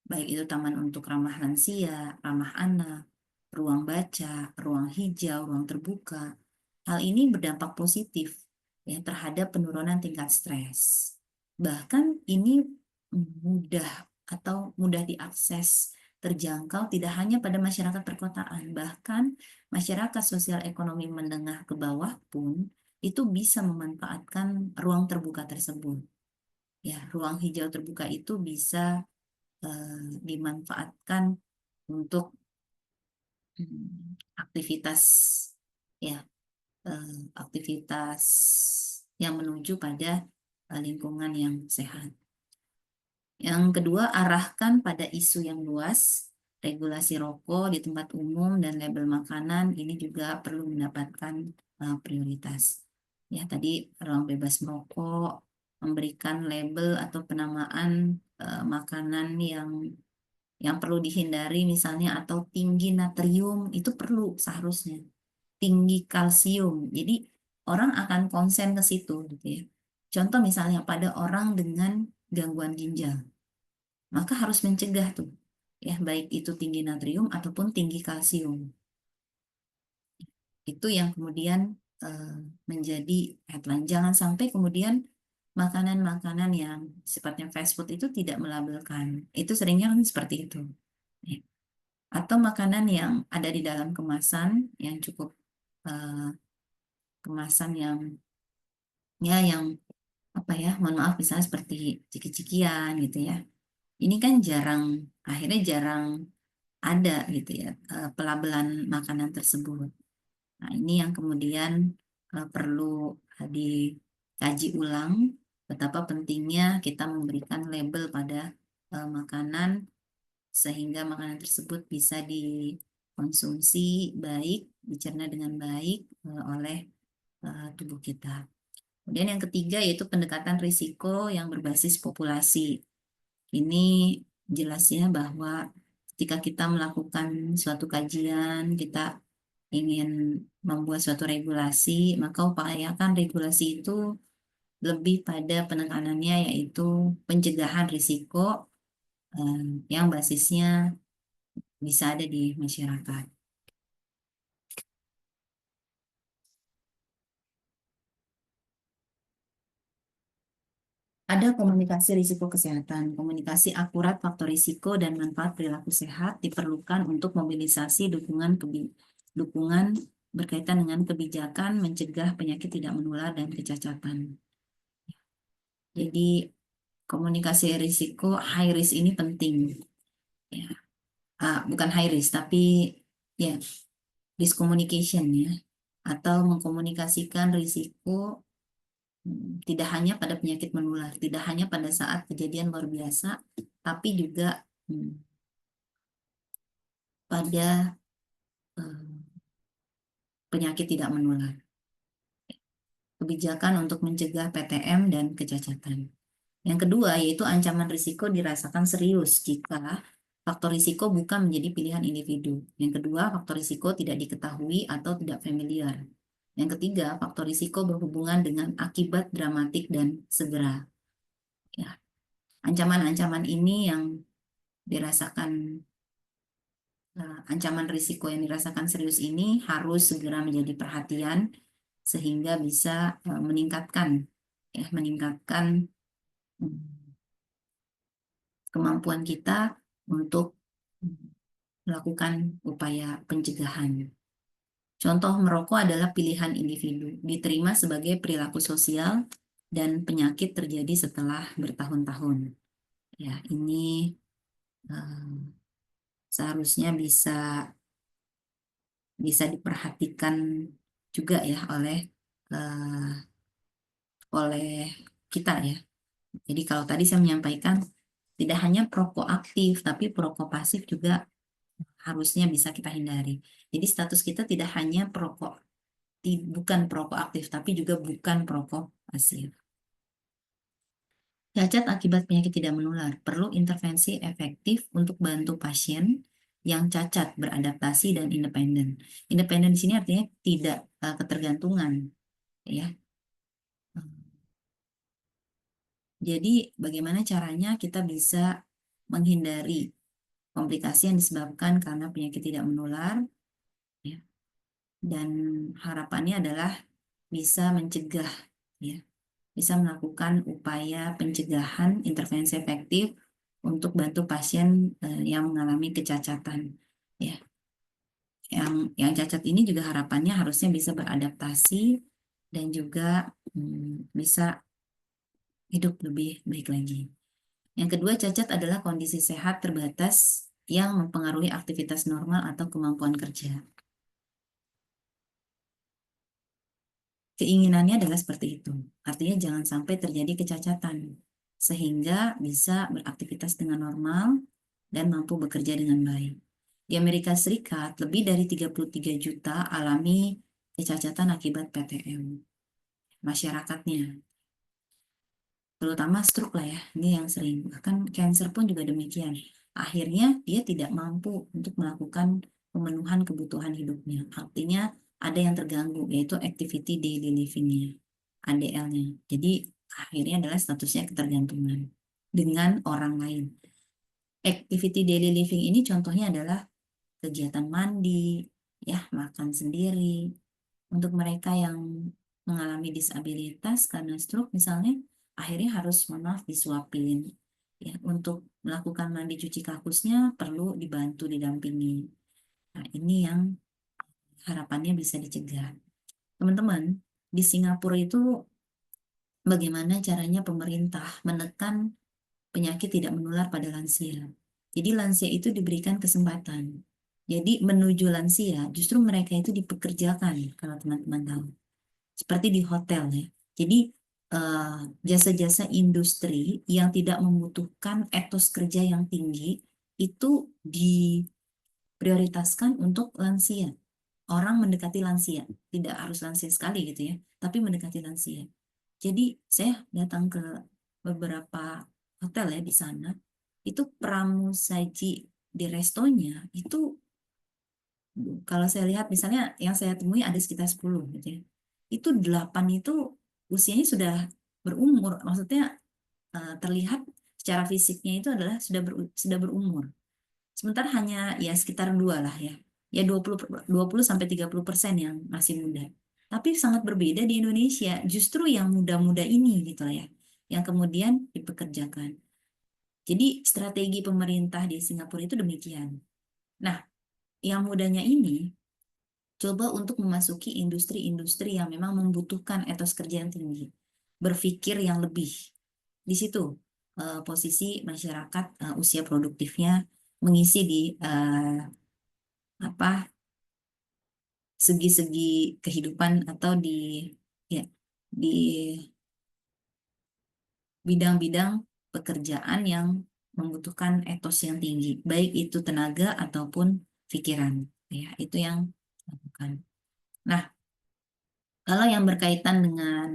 Baik itu taman untuk ramah lansia, ramah anak, ruang baca, ruang hijau, ruang terbuka. Hal ini berdampak positif ya terhadap penurunan tingkat stres. Bahkan ini mudah mudah diakses, terjangkau tidak hanya pada masyarakat perkotaan, bahkan masyarakat sosial ekonomi menengah ke bawah pun itu bisa memanfaatkan ruang terbuka tersebut. Ya, ruang hijau terbuka itu bisa dimanfaatkan untuk aktivitas ya aktivitas yang menuju pada lingkungan yang sehat. Yang kedua, arahkan pada isu yang luas, regulasi rokok di tempat umum dan label makanan ini juga perlu mendapatkan prioritas. Ya, tadi ruang bebas merokok, memberikan label atau penamaan makanan yang perlu dihindari misalnya atau tinggi natrium itu perlu seharusnya tinggi kalsium. Jadi orang akan konsen ke situ gitu ya. Contoh misalnya pada orang dengan gangguan ginjal, maka harus mencegah tuh ya baik itu tinggi natrium ataupun tinggi kalsium. Itu yang kemudian eh, menjadi headline. Jangan sampai kemudian makanan-makanan yang sifatnya fast food itu tidak melabelkan. Itu seringnya kan seperti itu. Ya. Atau makanan yang ada di dalam kemasan yang cukup eh, kemasan yang apa ya, mohon maaf misalnya seperti ciki-cikian gitu ya. Ini kan akhirnya jarang ada gitu ya pelabelan makanan tersebut. Nah, ini yang kemudian perlu dikaji ulang betapa pentingnya kita memberikan label pada makanan sehingga makanan tersebut bisa dikonsumsi baik, dicerna dengan baik oleh tubuh kita. Kemudian yang ketiga yaitu pendekatan risiko yang berbasis populasi. Ini jelasnya bahwa ketika kita melakukan suatu kajian, kita ingin membuat suatu regulasi, maka upayakan regulasi itu lebih pada penekanannya yaitu pencegahan risiko eh, yang basisnya bisa ada di masyarakat. Ada komunikasi risiko kesehatan. Komunikasi akurat faktor risiko dan manfaat perilaku sehat diperlukan untuk mobilisasi dukungan berkaitan dengan kebijakan mencegah penyakit tidak menular dan kecacatan. Jadi komunikasi risiko high risk ini penting. Ya. Bukan high risk tapi ya risk communication ya atau mengkomunikasikan risiko tidak hanya pada penyakit menular, tidak hanya pada saat kejadian luar biasa, tapi juga pada penyakit tidak menular. Kebijakan untuk mencegah PTM dan kecacatan. Yang kedua yaitu ancaman risiko dirasakan serius jika faktor risiko bukan menjadi pilihan individu. Yang kedua, faktor risiko tidak diketahui atau tidak familiar. Yang ketiga, faktor risiko berhubungan dengan akibat dramatik dan segera. Ya, ancaman-ancaman ini yang dirasakan ancaman risiko yang dirasakan serius ini harus segera menjadi perhatian sehingga bisa meningkatkan kemampuan kita untuk melakukan upaya pencegahan. Contoh merokok adalah pilihan individu, diterima sebagai perilaku sosial dan penyakit terjadi setelah bertahun-tahun. Ya, ini seharusnya bisa diperhatikan juga ya oleh kita ya. Jadi kalau tadi saya menyampaikan tidak hanya prokoaktif, tapi prokopasif juga harusnya bisa kita hindari. Jadi status kita tidak hanya bukan prokoaktif, tapi juga bukan prokopasif. Cacat akibat penyakit tidak menular perlu intervensi efektif untuk bantu pasien yang cacat beradaptasi dan independen. Independen di sini artinya tidak ketergantungan, ya. Jadi bagaimana caranya kita bisa menghindari komplikasi yang disebabkan karena penyakit tidak menular, ya. Dan harapannya adalah bisa mencegah, ya, bisa melakukan upaya pencegahan intervensi efektif untuk bantu pasien yang mengalami kecacatan, ya. Yang cacat ini juga harapannya harusnya bisa beradaptasi dan juga bisa hidup lebih baik lagi. Yang kedua, cacat adalah kondisi sehat terbatas yang mempengaruhi aktivitas normal atau kemampuan kerja. Keinginannya adalah seperti itu. Artinya jangan sampai terjadi kecacatan sehingga bisa beraktivitas dengan normal dan mampu bekerja dengan baik. Di Amerika Serikat, lebih dari 33 juta alami kecacatan akibat PTM. Masyarakatnya, terutama stroke lah ya, ini yang sering. Bahkan cancer pun juga demikian. Akhirnya dia tidak mampu untuk melakukan pemenuhan kebutuhan hidupnya. Artinya ada yang terganggu, yaitu activity daily living-nya, ADL-nya. Jadi akhirnya adalah statusnya ketergantungan dengan orang lain. Activity daily living ini contohnya adalah kegiatan mandi, ya, makan sendiri. Untuk mereka yang mengalami disabilitas karena stroke misalnya, akhirnya harus, mohon maaf, disuapin. Ya, untuk melakukan mandi cuci kakusnya perlu dibantu, didampingi. Nah, ini yang harapannya bisa dicegah. Teman-teman, di Singapura itu bagaimana caranya pemerintah menekan penyakit tidak menular pada lansia. Jadi lansia itu diberikan kesempatan. Jadi menuju lansia, justru mereka itu dipekerjakan, kalau teman-teman tahu. Seperti di hotel ya. Jadi eh, jasa-jasa industri yang tidak membutuhkan etos kerja yang tinggi itu diprioritaskan untuk lansia. Orang mendekati lansia, tidak harus lansia sekali gitu ya, tapi mendekati lansia. Jadi saya datang ke beberapa hotel ya di sana, itu pramusaji di restonya itu kalau saya lihat misalnya yang saya temui ada sekitar 10 gitu ya. Itu 8 itu usianya sudah berumur, maksudnya terlihat secara fisiknya itu adalah sudah berumur. Sementara hanya ya sekitar dua lah ya. Ya 20 sampai 30% yang masih muda. Tapi sangat berbeda di Indonesia. Justru yang muda-muda ini gitu lah ya, yang kemudian dipekerjakan. Jadi strategi pemerintah di Singapura itu demikian. Nah, yang mudanya ini coba untuk memasuki industri-industri yang memang membutuhkan etos kerja yang tinggi, berpikir yang lebih. Di situ posisi masyarakat usia produktifnya mengisi di apa segi-segi kehidupan atau ya di bidang-bidang pekerjaan yang membutuhkan etos yang tinggi, baik itu tenaga ataupun pikiran. Ya, itu yang dilakukan. Nah, kalau yang berkaitan dengan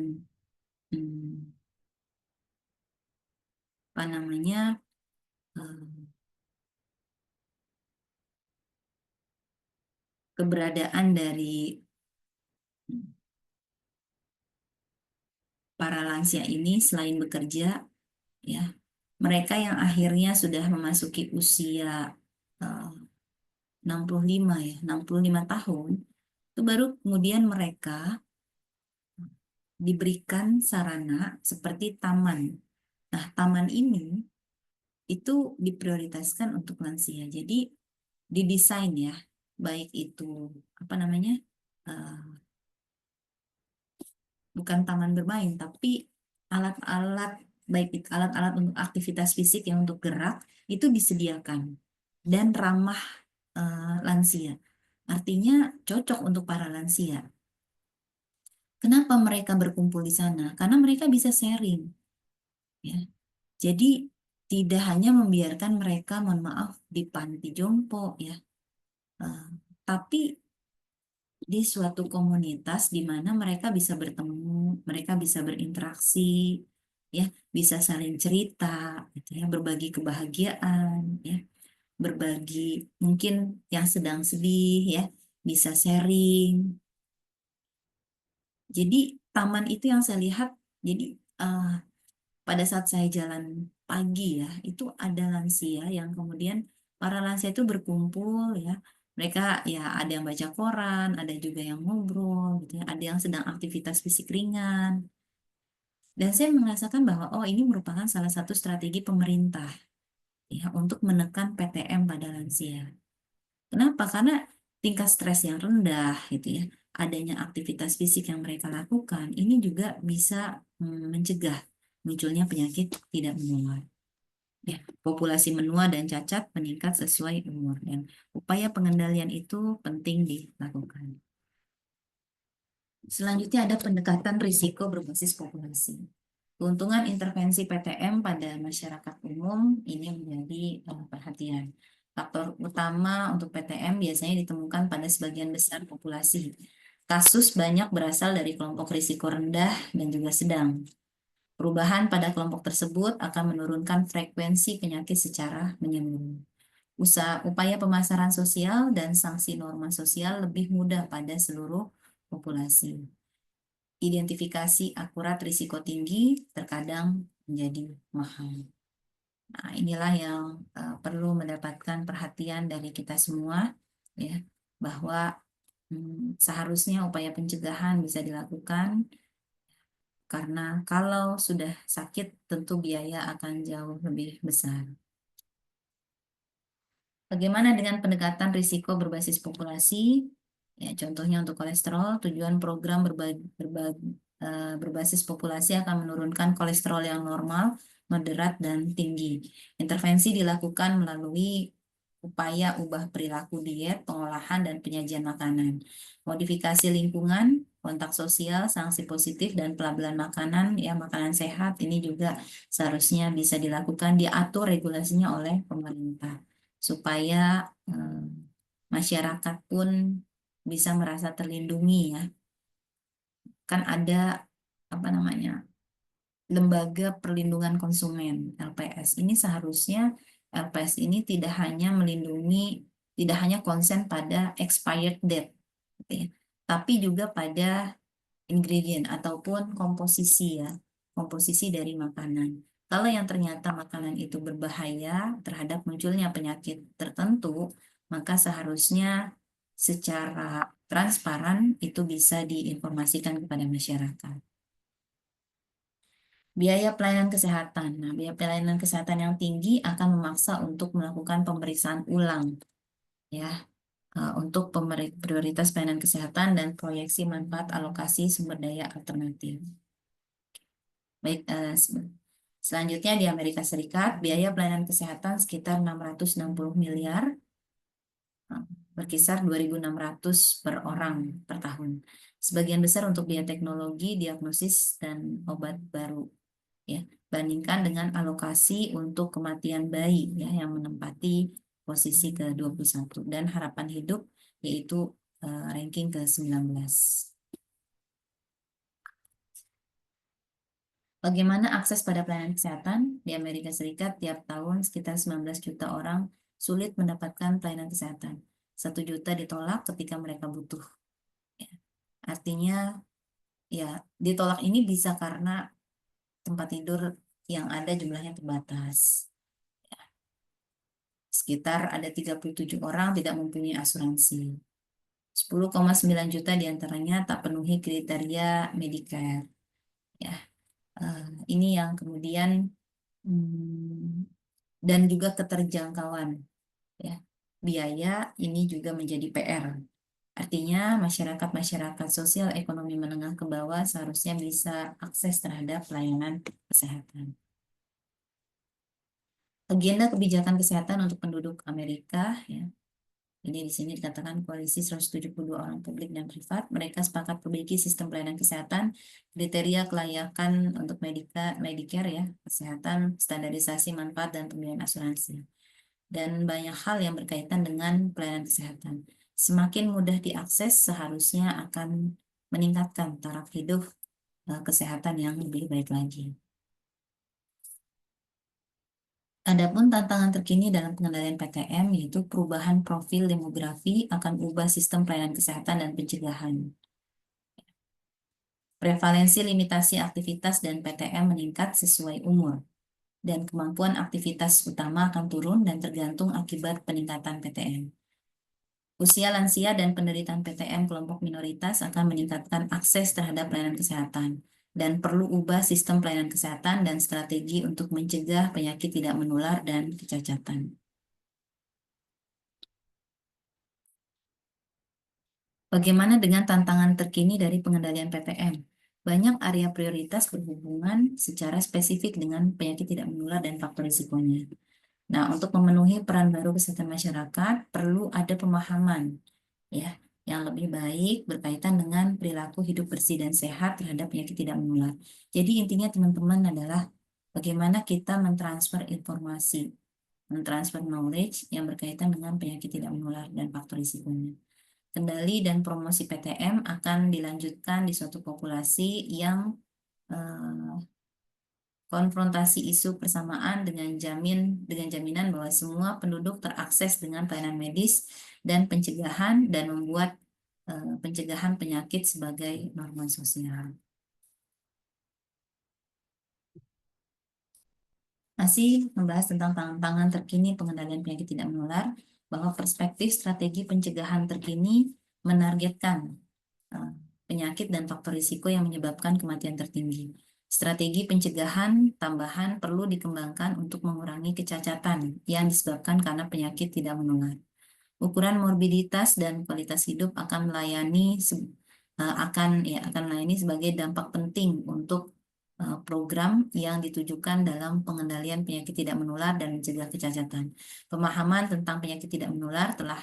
hmm, apa namanya eh, keberadaan dari para lansia ini selain bekerja, ya, mereka yang akhirnya sudah memasuki usia eh, 65 ya, 65 tahun, itu baru kemudian mereka diberikan sarana seperti taman. Nah, taman ini itu diprioritaskan untuk lansia. Jadi didesain ya, baik itu apa namanya, eh, bukan taman bermain, tapi alat-alat, baik itu alat-alat untuk aktivitas fisik yang untuk gerak itu disediakan dan ramah lansia. Artinya cocok untuk para lansia. Kenapa mereka berkumpul di sana? Karena mereka bisa sharing, ya. Jadi tidak hanya membiarkan mereka, mohon maaf, di panti jompo ya, Eh, tapi di suatu komunitas di mana mereka bisa bertemu, mereka bisa berinteraksi, ya, bisa saling cerita, gitu ya, berbagi kebahagiaan, ya, berbagi mungkin yang sedang sedih, ya, bisa sharing. Jadi taman itu yang saya lihat, jadi eh, pada saat saya jalan pagi ya, itu ada lansia yang kemudian para lansia itu berkumpul ya. Mereka ya ada yang baca koran, ada juga yang ngobrol gitu ya, ada yang sedang aktivitas fisik ringan. Dan saya merasakan bahwa oh ini merupakan salah satu strategi pemerintah ya untuk menekan PTM pada lansia. Kenapa? Karena tingkat stres yang rendah gitu ya, adanya aktivitas fisik yang mereka lakukan, ini juga bisa mencegah munculnya penyakit tidak menular. Ya, populasi menua dan cacat meningkat sesuai umur dan upaya pengendalian itu penting dilakukan. Selanjutnya ada pendekatan risiko berbasis populasi. Keuntungan intervensi PTM pada masyarakat umum ini menjadi perhatian. Faktor utama untuk PTM biasanya ditemukan pada sebagian besar populasi. Kasus banyak berasal dari kelompok risiko rendah dan juga sedang. Perubahan pada kelompok tersebut akan menurunkan frekuensi penyakit secara menyeluruh. Upaya pemasaran sosial dan sanksi norma sosial lebih mudah pada seluruh populasi. Identifikasi akurat risiko tinggi terkadang menjadi mahal. Nah, inilah yang perlu mendapatkan perhatian dari kita semua, ya, bahwa seharusnya upaya pencegahan bisa dilakukan karena kalau sudah sakit tentu biaya akan jauh lebih besar. Bagaimana dengan pendekatan risiko berbasis populasi? Ya, contohnya untuk kolesterol, tujuan program berbasis populasi akan menurunkan kolesterol yang normal, moderat, dan tinggi. Intervensi dilakukan melalui upaya ubah perilaku diet, pengolahan, dan penyajian makanan. Modifikasi lingkungan, kontak sosial, sanksi positif, dan pelabelan makanan, ya makanan sehat, ini juga seharusnya bisa dilakukan, diatur regulasinya oleh pemerintah supaya eh, masyarakat pun bisa merasa terlindungi ya. Kan ada apa namanya? Lembaga Perlindungan Konsumen LPS. Ini seharusnya LPS ini tidak hanya melindungi, tidak hanya konsen pada expired date, gitu ya, tapi juga pada ingredient ataupun komposisi ya, komposisi dari makanan. Kalau yang ternyata makanan itu berbahaya terhadap munculnya penyakit tertentu, maka seharusnya secara transparan itu bisa diinformasikan kepada masyarakat. Biaya pelayanan kesehatan. Nah, biaya pelayanan kesehatan yang tinggi akan memaksa untuk melakukan pemeriksaan ulang ya, untuk prioritas pelayanan kesehatan dan proyeksi manfaat alokasi sumber daya alternatif. Baik, selanjutnya di Amerika Serikat, biaya pelayanan kesehatan sekitar 660 miliar, eh, berkisar 2.600 per orang per tahun. Sebagian besar untuk biaya teknologi, diagnosis, dan obat baru. Ya, bandingkan dengan alokasi untuk kematian bayi ya yang menempati posisi ke-21 dan harapan hidup yaitu ranking ke-19. Bagaimana akses pada pelayanan kesehatan? Di Amerika Serikat, tiap tahun sekitar 19 juta orang sulit mendapatkan pelayanan kesehatan. 1 juta ditolak ketika mereka butuh. Ya. Artinya, ya ditolak ini bisa karena tempat tidur yang ada jumlahnya terbatas. Sekitar ada 37 orang tidak mempunyai asuransi. 10,9 juta diantaranya tak penuhi kriteria Medicare. Ya, ini yang kemudian dan juga keterjangkauan ya biaya ini juga menjadi PR. Artinya masyarakat sosial ekonomi menengah ke bawah seharusnya bisa akses terhadap pelayanan kesehatan. Agenda kebijakan kesehatan untuk penduduk Amerika ya. Ini di sini dikatakan koalisi 172 orang publik dan privat. Mereka sepakat perbaiki sistem pelayanan kesehatan, kriteria kelayakan untuk Medicare ya, kesehatan, standarisasi manfaat dan pembiayaan asuransi. Dan banyak hal yang berkaitan dengan pelayanan kesehatan. Semakin mudah diakses seharusnya akan meningkatkan taraf hidup kesehatan yang lebih baik lagi. Adapun tantangan terkini dalam pengendalian PTM yaitu perubahan profil demografi akan ubah sistem pelayanan kesehatan dan pencegahan. Prevalensi limitasi aktivitas dan PTM meningkat sesuai umur, dan kemampuan aktivitas utama akan turun dan tergantung akibat peningkatan PTM. Usia lansia dan penderitaan PTM kelompok minoritas akan meningkatkan akses terhadap pelayanan kesehatan dan perlu ubah sistem pelayanan kesehatan dan strategi untuk mencegah penyakit tidak menular dan kecacatan. Bagaimana dengan tantangan terkini dari pengendalian PTM? Banyak area prioritas berhubungan secara spesifik dengan penyakit tidak menular dan faktor risikonya. Nah, untuk memenuhi peran baru kesehatan masyarakat, perlu ada pemahaman ya yang lebih baik berkaitan dengan perilaku hidup bersih dan sehat terhadap penyakit tidak menular. Jadi intinya teman-teman adalah bagaimana kita mentransfer informasi, mentransfer knowledge yang berkaitan dengan penyakit tidak menular dan faktor risikonya. Kendali dan promosi PTM akan dilanjutkan di suatu populasi yang eh, konfrontasi isu persamaan dengan jaminan bahwa semua penduduk terakses dengan pelayanan medis dan pencegahan dan membuat pencegahan penyakit sebagai norma sosial. Masih membahas tentang tantangan terkini pengendalian penyakit tidak menular, bahwa perspektif strategi pencegahan terkini menargetkan eh, penyakit dan faktor risiko yang menyebabkan kematian tertinggi. Strategi pencegahan tambahan perlu dikembangkan untuk mengurangi kecacatan yang disebabkan karena penyakit tidak menular. Ukuran morbiditas dan kualitas hidup akan melayani sebagai dampak penting untuk program yang ditujukan dalam pengendalian penyakit tidak menular dan mencegah kecacatan. Pemahaman tentang penyakit tidak menular telah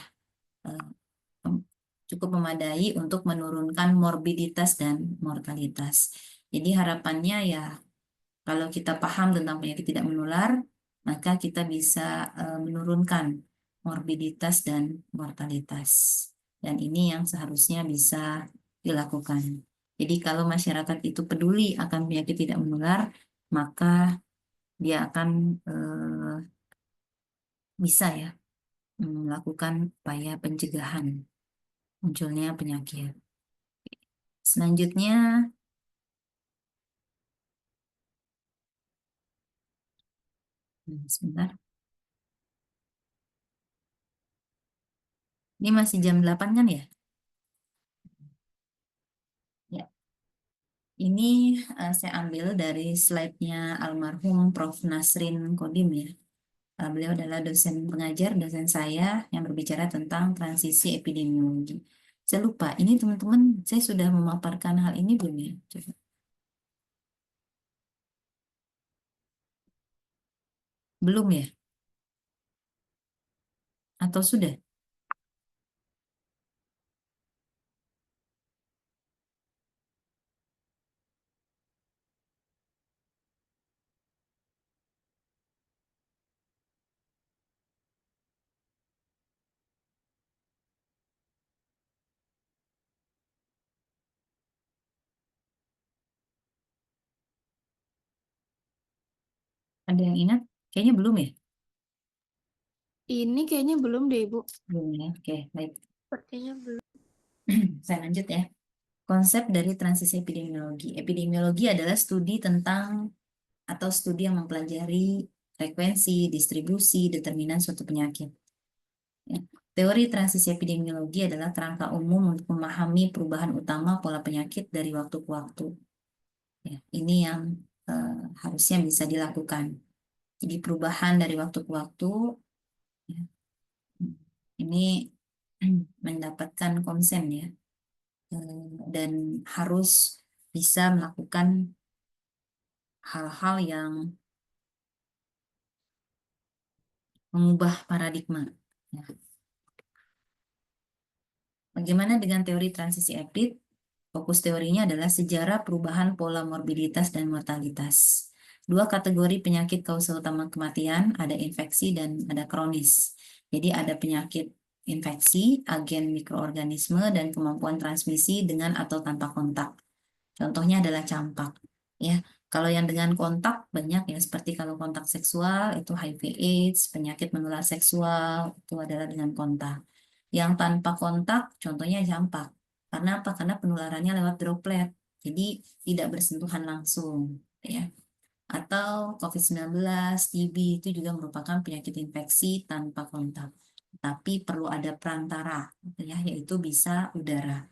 eh, cukup memadai untuk menurunkan morbiditas dan mortalitas. Jadi harapannya ya kalau kita paham tentang penyakit tidak menular, maka kita bisa menurunkan morbiditas dan mortalitas. Dan ini yang seharusnya bisa dilakukan. Jadi kalau masyarakat itu peduli akan penyakit tidak menular, maka dia akan bisa ya melakukan upaya pencegahan munculnya penyakit. Selanjutnya, sebentar. Ini masih jam 8 kan ya? Ya. Ini saya ambil dari slide-nya almarhum Prof. Nasrin Kodim ya. Beliau adalah dosen pengajar, dosen saya yang berbicara tentang transisi epidemiologi. Saya lupa, ini teman-teman saya sudah memaparkan hal ini belum ya? Coba. Belum ya? Atau sudah? Ada yang ingat? Kayaknya belum ya? Ini kayaknya belum deh, Ibu. Belum ya? Oke, baik. Sepertinya belum. Saya lanjut ya. Konsep dari transisi epidemiologi. Epidemiologi adalah studi tentang atau studi yang mempelajari frekuensi, distribusi, determinan suatu penyakit. Ya. Teori transisi epidemiologi adalah kerangka umum untuk memahami perubahan utama pola penyakit dari waktu ke waktu. Ya, ini yang harusnya bisa dilakukan. Jadi perubahan dari waktu ke waktu, ya, ini mendapatkan konsen ya, dan harus bisa melakukan hal-hal yang mengubah paradigma. Ya. Bagaimana dengan teori transisi EPID? Fokus teorinya adalah sejarah perubahan pola morbiditas dan mortalitas. Dua kategori penyakit kausal utama kematian, ada infeksi dan ada kronis. Jadi ada penyakit infeksi, agen mikroorganisme, dan kemampuan transmisi dengan atau tanpa kontak. Contohnya adalah campak. Ya, kalau yang dengan kontak banyak ya, seperti kalau kontak seksual itu HIV/AIDS, penyakit menular seksual itu adalah dengan kontak. Yang tanpa kontak, contohnya campak. Karena apa? Karena penularannya lewat droplet. Jadi tidak bersentuhan langsung, ya. Atau COVID-19, TB itu juga merupakan penyakit infeksi tanpa kontak. Tapi perlu ada perantara, ya, yaitu bisa udara.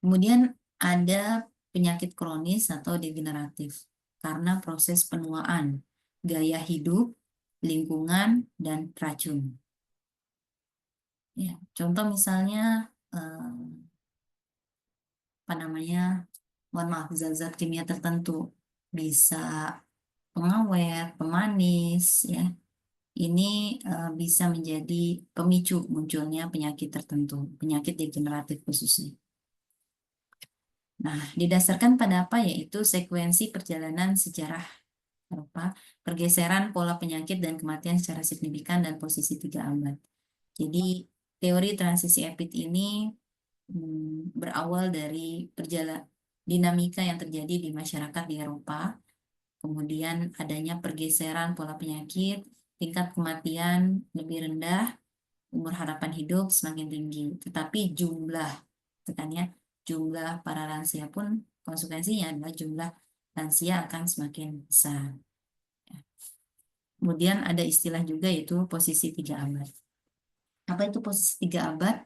Kemudian ada penyakit kronis atau degeneratif karena proses penuaan, gaya hidup, lingkungan, dan racun. Ya, contoh misalnya apa namanya, mohon maaf, zat-zat kimia tertentu bisa pengawet, pemanis, ya. Ini bisa menjadi pemicu munculnya penyakit tertentu, penyakit degeneratif khususnya. Nah, didasarkan pada apa? Yaitu sekuensi perjalanan sejarah Eropa, pergeseran pola penyakit dan kematian secara signifikan dan posisi 3 abad. Jadi, teori transisi EPID ini berawal dari dinamika yang terjadi di masyarakat di Eropa, kemudian adanya pergeseran pola penyakit, tingkat kematian lebih rendah, umur harapan hidup semakin tinggi, tetapi tekannya jumlah para lansia pun konsekuensinya adalah jumlah lansia akan semakin besar. Kemudian ada istilah juga yaitu posisi 3 abad. Apa itu posisi 3 abad?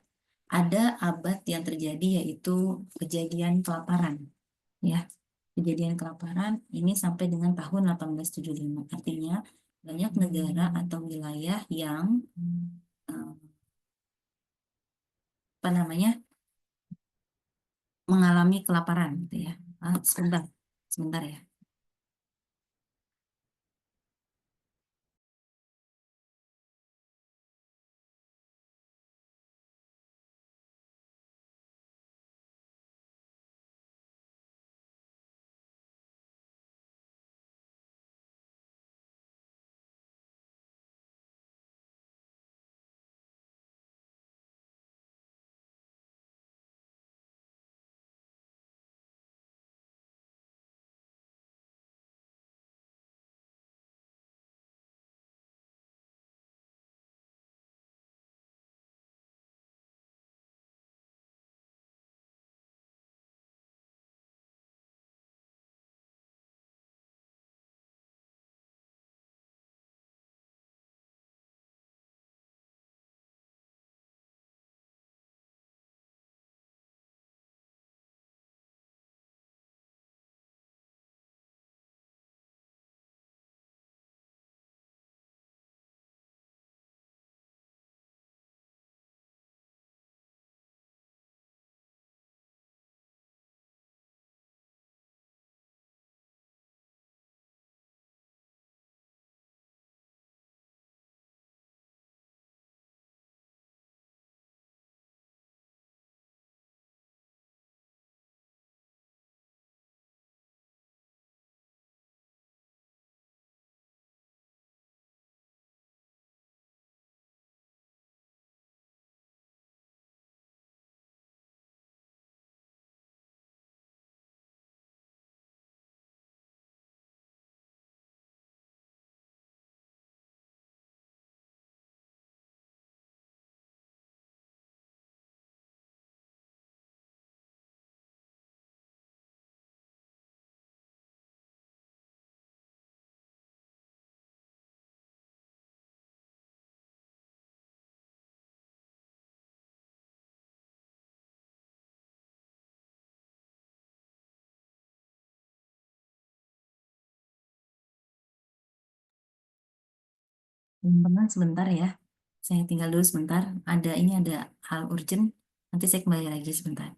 Ada abad yang terjadi yaitu kejadian kelaparan. Ya, kejadian kelaparan ini sampai dengan tahun 1875. Artinya banyak negara atau wilayah yang eh, apa namanya, mengalami kelaparan gitu ya. Sebentar, sebentar ya. Teman-teman sebentar ya. Saya tinggal dulu sebentar. Ada hal urgent. Nanti saya kembali lagi sebentar.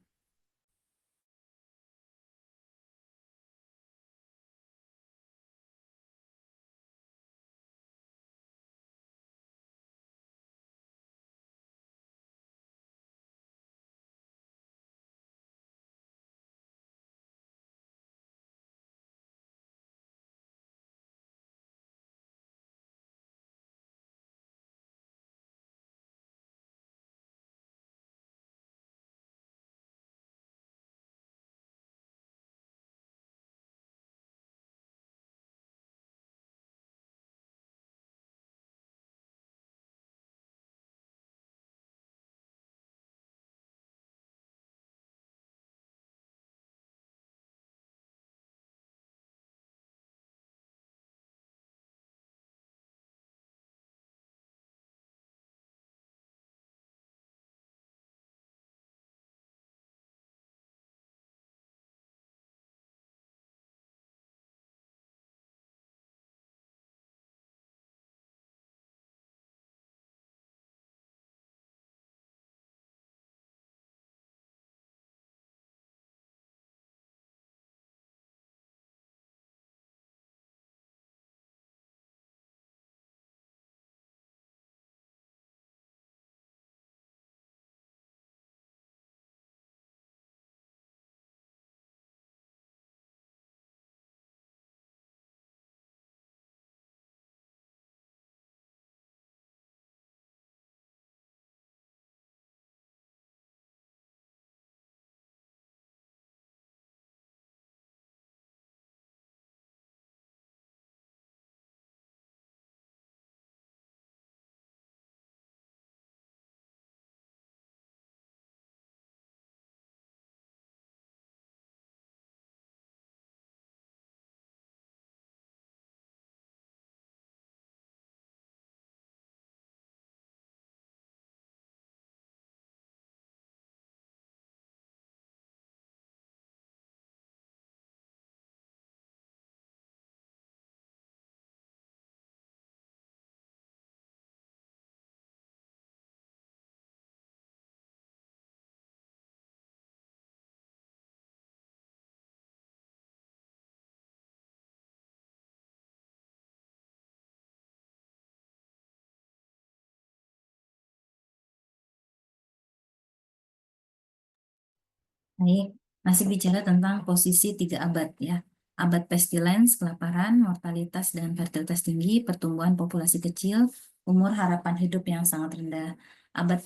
Baik, masih bicara tentang posisi 3 abad ya. Abad pestilens, kelaparan, mortalitas dan fertilitas tinggi, pertumbuhan populasi kecil, umur harapan hidup yang sangat rendah. Abad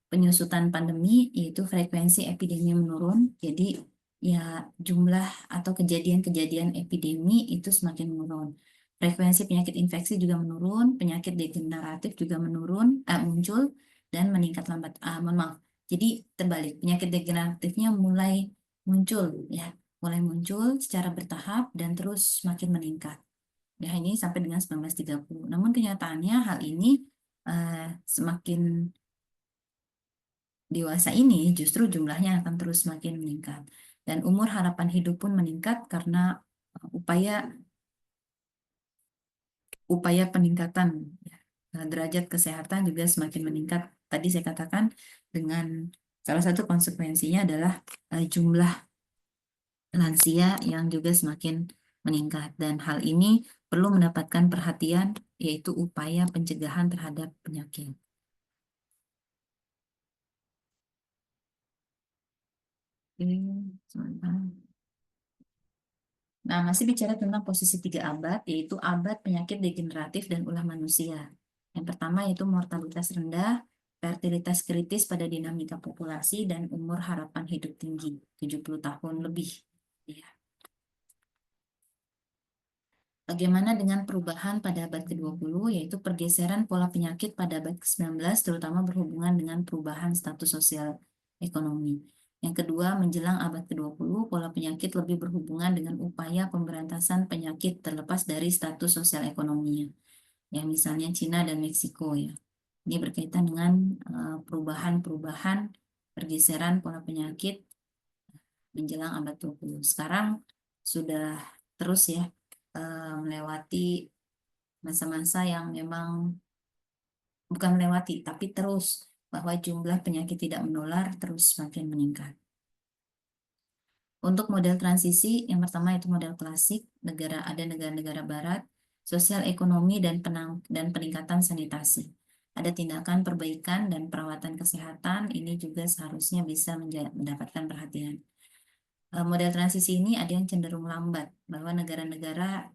penyusutan pandemi, yaitu frekuensi epidemi menurun. Jadi ya jumlah atau kejadian-kejadian epidemi itu semakin menurun. Frekuensi penyakit infeksi juga menurun, penyakit degeneratif juga muncul dan meningkat lambat. Mohon maaf. Jadi terbalik, penyakit degeneratifnya mulai muncul ya, mulai muncul secara bertahap dan terus semakin meningkat. Ya, ini sampai dengan 1930. Namun kenyataannya hal ini semakin dewasa ini justru jumlahnya akan terus semakin meningkat. Dan umur harapan hidup pun meningkat karena upaya upaya peningkatan ya, derajat kesehatan juga semakin meningkat. Tadi saya katakan dengan salah satu konsekuensinya adalah jumlah lansia yang juga semakin meningkat dan hal ini perlu mendapatkan perhatian yaitu upaya pencegahan terhadap penyakit. Oke, sebentar. Nah, masih bicara tentang posisi 3 abad, yaitu abad penyakit degeneratif dan ulah manusia. Yang pertama yaitu mortalitas rendah, fertilitas kritis pada dinamika populasi, dan umur harapan hidup tinggi, 70 tahun lebih. Ya. Bagaimana dengan perubahan pada abad ke-20, yaitu pergeseran pola penyakit pada abad ke-19, terutama berhubungan dengan perubahan status sosial ekonomi. Yang kedua, menjelang abad ke-20, pola penyakit lebih berhubungan dengan upaya pemberantasan penyakit terlepas dari status sosial ekonominya. Yang misalnya Cina dan Meksiko ya. Ini berkaitan dengan perubahan-perubahan pergeseran pola penyakit menjelang abad 20. Sekarang sudah terus ya melewati masa-masa yang memang bukan melewati, tapi terus bahwa jumlah penyakit tidak menular terus semakin meningkat. Untuk model transisi, yang pertama itu model klasik, ada negara-negara barat, sosial ekonomi dan peningkatan sanitasi. Ada tindakan perbaikan dan perawatan kesehatan, ini juga seharusnya bisa mendapatkan perhatian. Model transisi ini ada yang cenderung lambat, bahwa negara-negara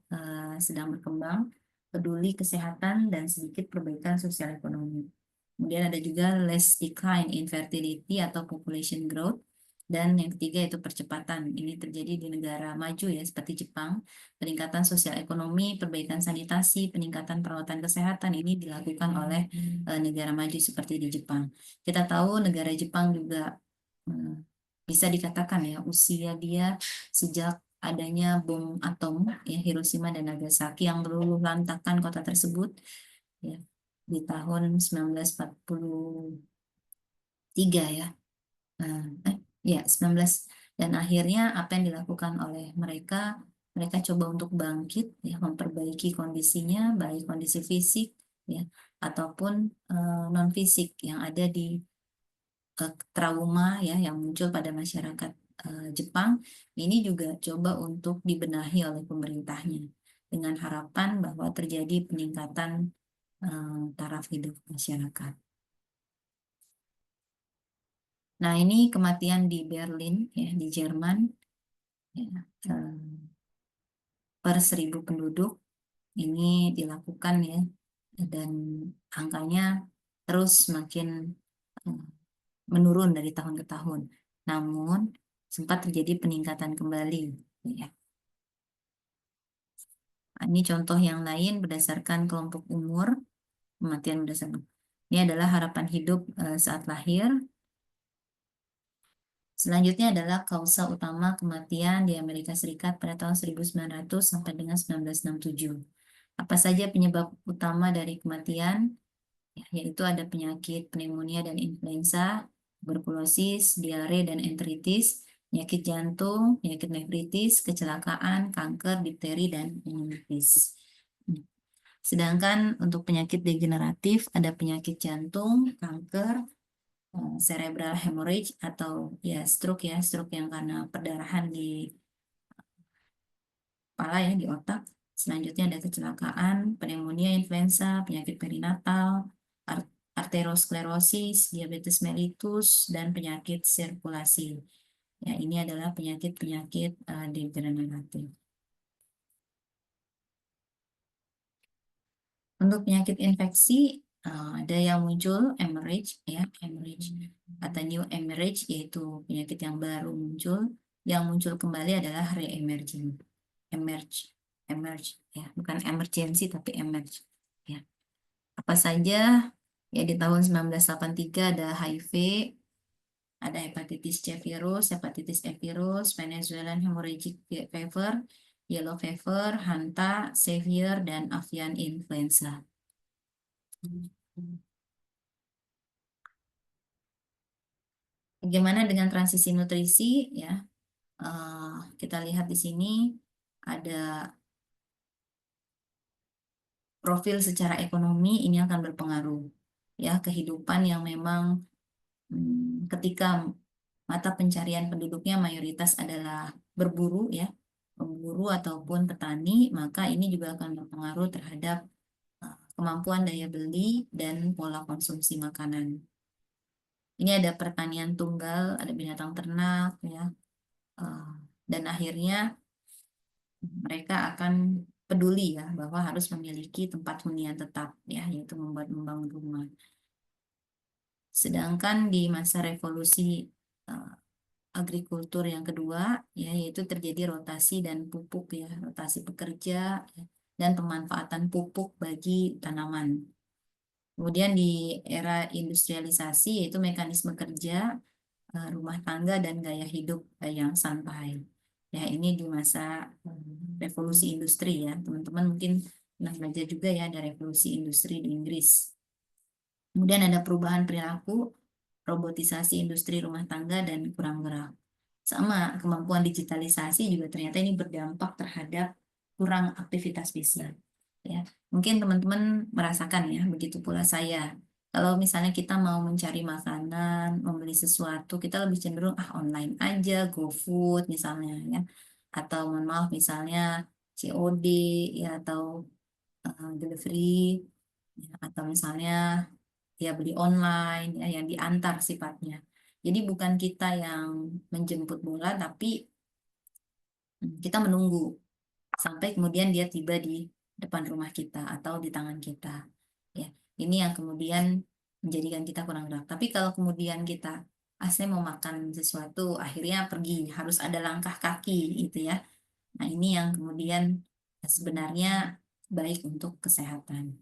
sedang berkembang, peduli kesehatan, dan sedikit perbaikan sosial ekonomi. Kemudian ada juga less decline in fertility atau population growth. Dan yang ketiga itu percepatan. Ini terjadi di negara maju ya, seperti Jepang. Peningkatan sosial ekonomi, perbaikan sanitasi, peningkatan perawatan kesehatan ini dilakukan oleh negara maju seperti di Jepang. Kita tahu negara Jepang juga eh, bisa dikatakan ya usia dia sejak adanya bom atom ya Hiroshima dan Nagasaki yang meluluh lantakkan kota tersebut ya di tahun 1943 ya. Nah, ya 19 dan akhirnya apa yang dilakukan oleh mereka mereka coba untuk bangkit ya memperbaiki kondisinya baik kondisi fisik ya ataupun non fisik yang ada di trauma ya yang muncul pada masyarakat Jepang ini juga coba untuk dibenahi oleh pemerintahnya dengan harapan bahwa terjadi peningkatan taraf hidup masyarakat. Nah, ini kematian di Berlin ya di Jerman ya, eh, per 1.000 penduduk ini dilakukan ya dan angkanya terus semakin eh, menurun dari tahun ke tahun. Namun sempat terjadi peningkatan kembali. Ya. Ini contoh yang lain berdasarkan kelompok umur, kematian berdasarkan. Ini adalah harapan hidup saat lahir. Selanjutnya adalah kausa utama kematian di Amerika Serikat pada tahun 1900 sampai dengan 1967. Apa saja penyebab utama dari kematian? Ya, yaitu ada penyakit pneumonia dan influenza, tuberkulosis, diare dan enteritis, penyakit jantung, penyakit nefritis, kecelakaan, kanker, difteri, dan meningitis. Sedangkan untuk penyakit degeneratif ada penyakit jantung, kanker, cerebral hemorrhage atau ya stroke yang karena perdarahan di kepala ya di otak. Selanjutnya ada kecelakaan, pneumonia, influenza, penyakit perinatal, arteriosklerosis, diabetes mellitus, dan penyakit sirkulasi. Ya, ini adalah penyakit-penyakit degeneratif. Untuk penyakit infeksi, ada yang muncul hemorrhage, ya, hemorrhage atau new hemorrhage, yaitu penyakit yang baru muncul. Yang muncul kembali adalah re-emerging, emerge, emerge, ya, bukan emergency tapi emerge, ya. Apa saja? Ya, di tahun 1983 ada HIV, ada hepatitis C virus, hepatitis E virus, Venezuelan hemorrhagic fever, yellow fever, hanta, severe, dan avian influenza. Bagaimana dengan transisi nutrisi, ya? Kita lihat di sini ada profil secara ekonomi, ini akan berpengaruh, ya, kehidupan yang memang ketika mata pencarian penduduknya mayoritas adalah berburu, ya, pemburu ataupun petani, maka ini juga akan berpengaruh terhadap kemampuan daya beli dan pola konsumsi makanan. Ini ada pertanian tunggal, ada binatang ternak, ya, dan akhirnya mereka akan peduli, ya, bahwa harus memiliki tempat hunian tetap, ya, yaitu membangun rumah. Sedangkan di masa revolusi uh, agrikultur yang kedua, ya, yaitu terjadi rotasi dan pupuk, ya, rotasi pekerja, ya, dan pemanfaatan pupuk bagi tanaman. Kemudian di era industrialisasi, yaitu mekanisme kerja, rumah tangga, dan gaya hidup yang santai. Ya, ini di masa revolusi industri, ya. Teman-teman mungkin pernah belajar juga, ya, ada revolusi industri di Inggris. Kemudian ada perubahan perilaku, robotisasi industri rumah tangga, dan kurang gerak. Sama, kemampuan digitalisasi juga ternyata ini berdampak terhadap kurang aktivitas fisik. Ya, mungkin teman-teman merasakan, ya, begitu pula saya. Kalau misalnya kita mau mencari makanan, membeli sesuatu, kita lebih cenderung online aja, GoFood misalnya, ya, atau mohon maaf misalnya COD, ya, atau delivery, ya, atau misalnya ya beli online, ya, yang diantar sifatnya. Jadi bukan kita yang menjemput bola, tapi kita menunggu sampai kemudian dia tiba di depan rumah kita atau di tangan kita. Ya, ini yang kemudian menjadikan kita kurang gerak. Tapi kalau kemudian kita, saya mau makan sesuatu, akhirnya pergi, harus ada langkah kaki, gitu, ya. Nah, ini yang kemudian sebenarnya baik untuk kesehatan.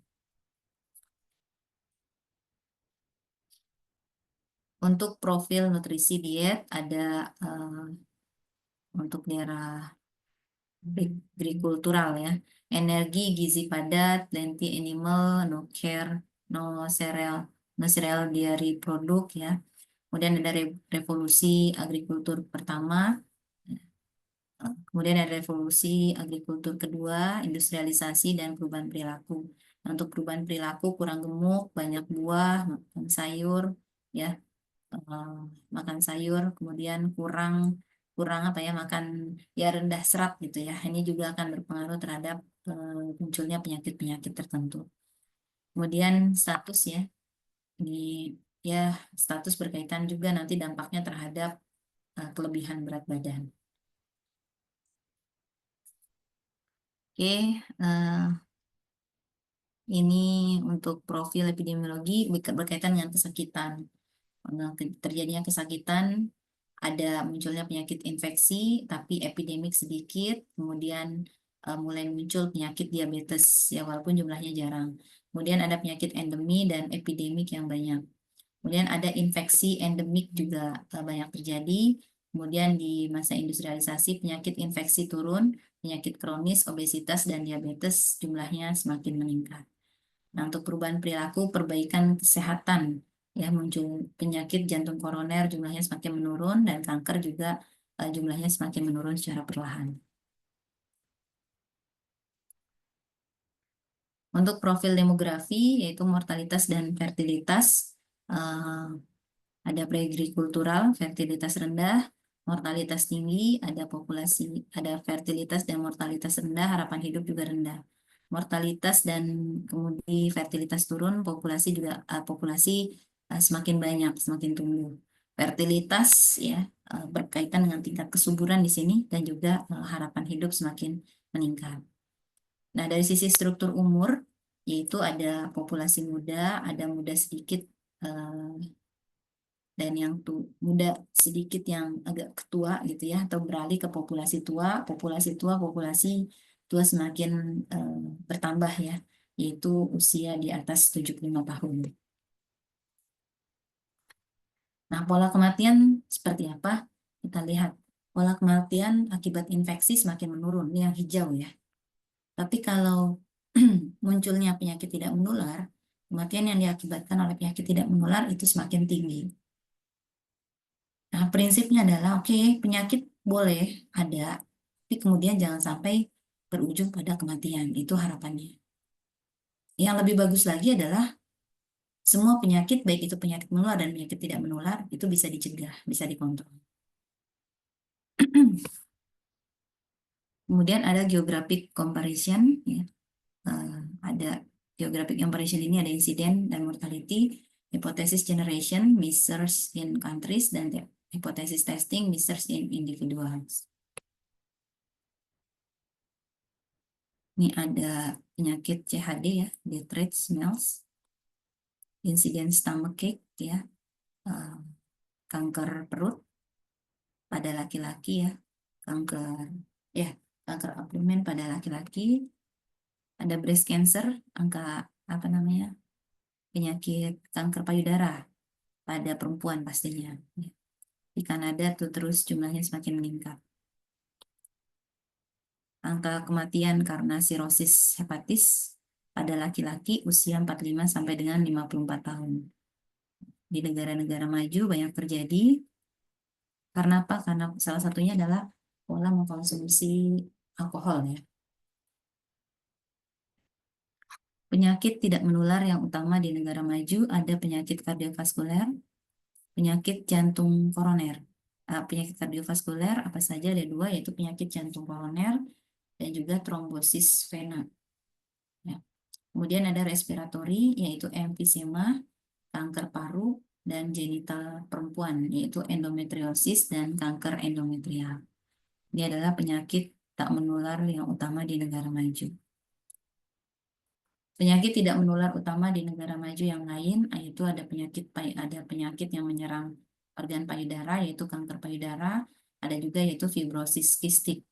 Untuk profil nutrisi diet ada untuk daerah agrikultural, ya. Energi, gizi padat, plenty animal, no care, no cereal, no cereal dairy produk, ya. Kemudian ada revolusi agrikultur pertama, kemudian ada revolusi agrikultur kedua, industrialisasi dan perubahan perilaku. Nah, untuk perubahan perilaku, kurang gemuk, banyak buah, makan sayur, ya, eh, makan sayur, kemudian kurang kurang apa ya, makan ya rendah serat, gitu, ya. Ini juga akan berpengaruh terhadap munculnya penyakit-penyakit tertentu. Kemudian status, ya, ini, ya, status berkaitan juga nanti dampaknya terhadap kelebihan berat badan. Oke, ini untuk profil epidemiologi berkaitan dengan kesakitan. Terjadinya kesakitan, ada munculnya penyakit infeksi, tapi epidemik sedikit, kemudian mulai muncul penyakit diabetes, ya, walaupun jumlahnya jarang. Kemudian ada penyakit endemi dan epidemik yang banyak. Kemudian ada infeksi endemik juga banyak terjadi. Kemudian di masa industrialisasi, penyakit infeksi turun, penyakit kronis, obesitas, dan diabetes jumlahnya semakin meningkat. Nah, untuk perubahan perilaku, perbaikan kesehatan, ya, muncul penyakit jantung koroner jumlahnya semakin menurun, dan kanker juga jumlahnya semakin menurun secara perlahan. Untuk profil demografi, yaitu mortalitas dan fertilitas, ada preagrikultural, fertilitas rendah, mortalitas tinggi, ada populasi, ada fertilitas dan mortalitas rendah, harapan hidup juga rendah. Mortalitas dan kemudian fertilitas turun, populasi juga semakin banyak, semakin tumbuh. Fertilitas, ya, berkaitan dengan tingkat kesuburan di sini dan juga harapan hidup semakin meningkat. Nah, dari sisi struktur umur, yaitu ada populasi muda, ada muda sedikit, dan yang muda sedikit yang agak tua gitu ya, atau beralih ke populasi tua semakin eh, bertambah ya, yaitu usia di atas 75 tahun. Nah, pola kematian seperti apa? Kita lihat pola kematian akibat infeksi semakin menurun, ini yang hijau ya. Tapi kalau munculnya penyakit tidak menular, kematian yang diakibatkan oleh penyakit tidak menular itu semakin tinggi. Nah, prinsipnya adalah, oke, penyakit boleh ada, tapi kemudian jangan sampai berujung pada kematian. Itu harapannya. Yang lebih bagus lagi adalah semua penyakit, baik itu penyakit menular dan penyakit tidak menular, itu bisa dicegah, bisa dikontrol. Kemudian ada geographic comparison, ya. Eh, ada geographic comparison ini ada insiden dan mortality, hypothesis generation, measures in countries, dan hypothesis testing, measures in individuals. Ini ada penyakit CHD ya, death rate smells, insiden stomachache ya, eh, kanker perut pada laki-laki ya, kanker ya, kanker abdomen pada laki-laki, ada breast cancer, angka apa namanya, penyakit kanker payudara pada perempuan pastinya. Ya. Di Kanada tuh terus jumlahnya semakin meningkat. Angka kematian karena sirosis hepatis pada laki-laki usia 45 sampai dengan 54 tahun. Di negara-negara maju banyak terjadi. Karena apa? Karena salah satunya adalah pola mengkonsumsi alkohol ya. Penyakit tidak menular yang utama di negara maju ada penyakit kardiovaskuler, penyakit jantung koroner. Penyakit kardiovaskuler apa saja ada dua, yaitu penyakit jantung koroner dan juga trombosis vena. Ya. Kemudian ada respiratory yaitu emfisema, kanker paru, dan genital perempuan yaitu endometriosis dan kanker endometrial. Ini adalah penyakit tak menular yang utama di negara maju. Penyakit tidak menular utama di negara maju yang lain yaitu ada penyakit yang menyerang organ payudara yaitu kanker payudara, ada juga yaitu fibrosis kistik.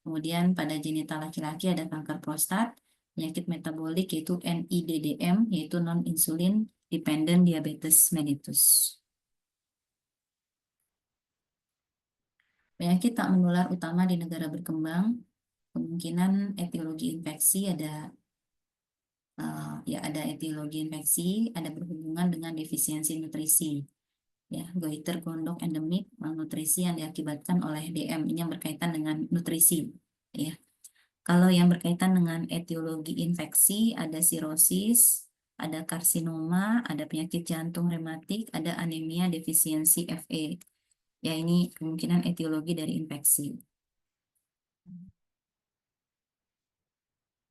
Kemudian pada genital laki-laki ada kanker prostat, penyakit metabolik yaitu NIDDM yaitu non-insulin dependent diabetes mellitus. Penyakit tak menular utama di negara berkembang, kemungkinan etiologi infeksi ada etiologi infeksi, ada berhubungan dengan defisiensi nutrisi. Ya, goiter, gondok, endemik, malnutrisi yang diakibatkan oleh DM ini yang berkaitan dengan nutrisi. Ya, kalau yang berkaitan dengan etiologi infeksi ada sirosis, ada karsinoma, ada penyakit jantung rematik, ada anemia defisiensi Fe. Ya, ini kemungkinan etiologi dari infeksi.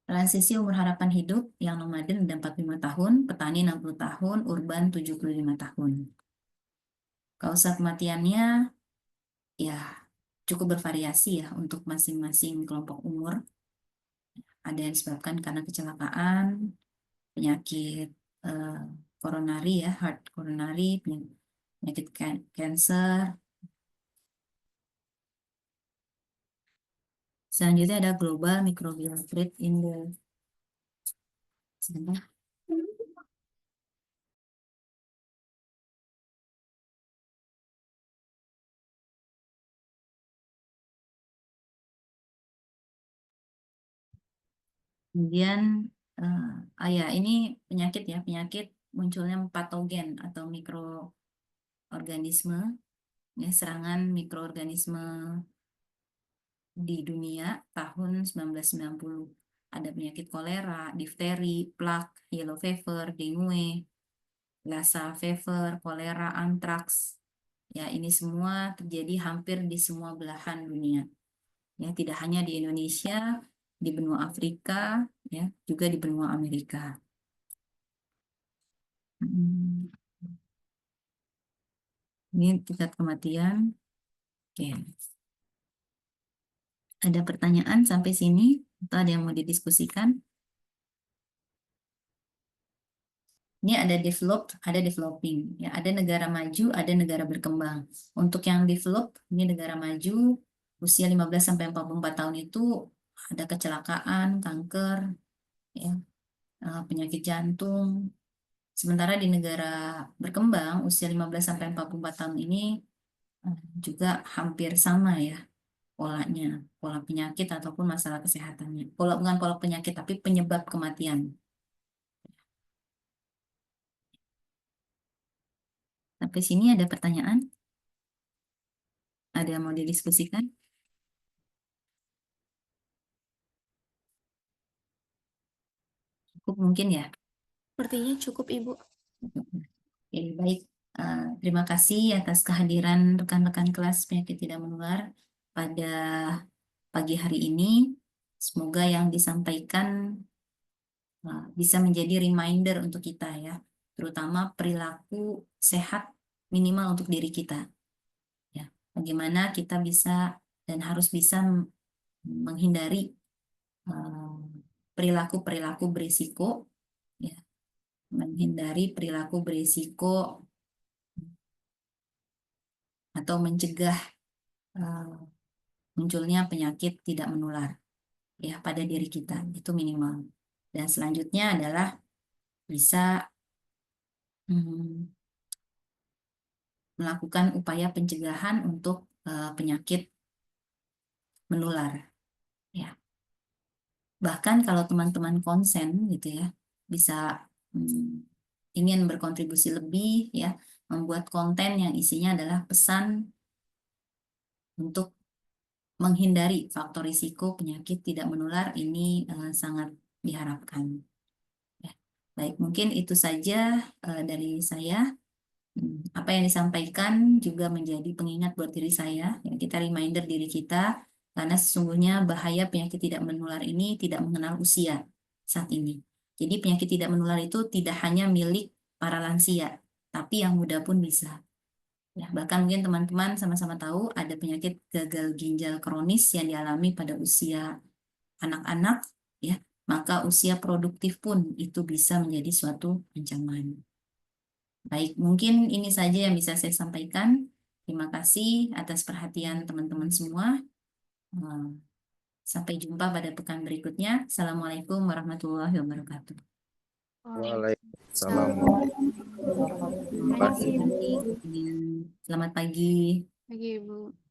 Transisi umur harapan hidup yang nomaden ada 45 tahun, petani 60 tahun, urban 75 tahun. Kausa kematiannya ya cukup bervariasi ya untuk masing-masing kelompok umur. Ada yang disebabkan karena kecelakaan, penyakit eh, koronari ya, heart coronary, penyakit cancer. Selanjutnya ada global microbial threat in the sebentar. Kemudian ya ini penyakit munculnya patogen atau mikroorganisme ya, serangan mikroorganisme di dunia tahun 1990. Ada penyakit kolera, difteri, plak, yellow fever, dengue, Lassa fever, kolera, antraks. Ya, ini semua terjadi hampir di semua belahan dunia. Ya, tidak hanya di Indonesia, di benua Afrika, ya, juga di benua Amerika. Hmm. Ini tingkat kematian. Oke. Ada pertanyaan sampai sini? Atau ada yang mau didiskusikan? Ini ada developed, ada developing. Ya, ada negara maju, ada negara berkembang. Untuk yang developed, ini negara maju, usia 15 sampai 44 tahun itu ada kecelakaan, kanker, ya, penyakit jantung. Sementara di negara berkembang, usia 15 sampai 44 tahun ini juga hampir sama ya polanya, pola penyakit ataupun masalah kesehatannya. Bukan pola penyakit, tapi penyebab kematian. Sampai sini ada pertanyaan? Ada yang mau didiskusikan? Cukup mungkin ya. Sepertinya cukup, Ibu. Oke, baik. Terima kasih atas kehadiran rekan-rekan kelas penyakit tidak menular pada pagi hari ini. Semoga yang disampaikan bisa menjadi reminder untuk kita ya, terutama perilaku sehat minimal untuk diri kita. Ya, bagaimana kita bisa dan harus bisa menghindari eh, perilaku-perilaku berisiko, ya, menghindari perilaku berisiko atau mencegah eh, munculnya penyakit tidak menular ya pada diri kita, itu minimal. Dan selanjutnya adalah bisa hmm, melakukan upaya pencegahan untuk penyakit menular ya. Bahkan kalau teman-teman konsen gitu ya, bisa ingin berkontribusi lebih ya, membuat konten yang isinya adalah pesan untuk menghindari faktor risiko penyakit tidak menular ini sangat diharapkan. Ya. Baik, mungkin itu saja dari saya. Apa yang disampaikan juga menjadi pengingat buat diri saya. Ya, kita reminder diri kita, karena sesungguhnya bahaya penyakit tidak menular ini tidak mengenal usia saat ini. Jadi penyakit tidak menular itu tidak hanya milik para lansia, tapi yang muda pun bisa. Ya, bahkan mungkin teman-teman sama-sama tahu ada penyakit gagal ginjal kronis yang dialami pada usia anak-anak, ya, maka usia produktif pun itu bisa menjadi suatu ancaman. Baik, mungkin ini saja yang bisa saya sampaikan. Terima kasih atas perhatian teman-teman semua. Eh, Sampai jumpa pada pekan berikutnya. Assalamualaikum warahmatullahi wabarakatuh. Waalaikumsalam. Terima Terima kasih, kasih. Ibu. Selamat pagi. Pagi, Ibu.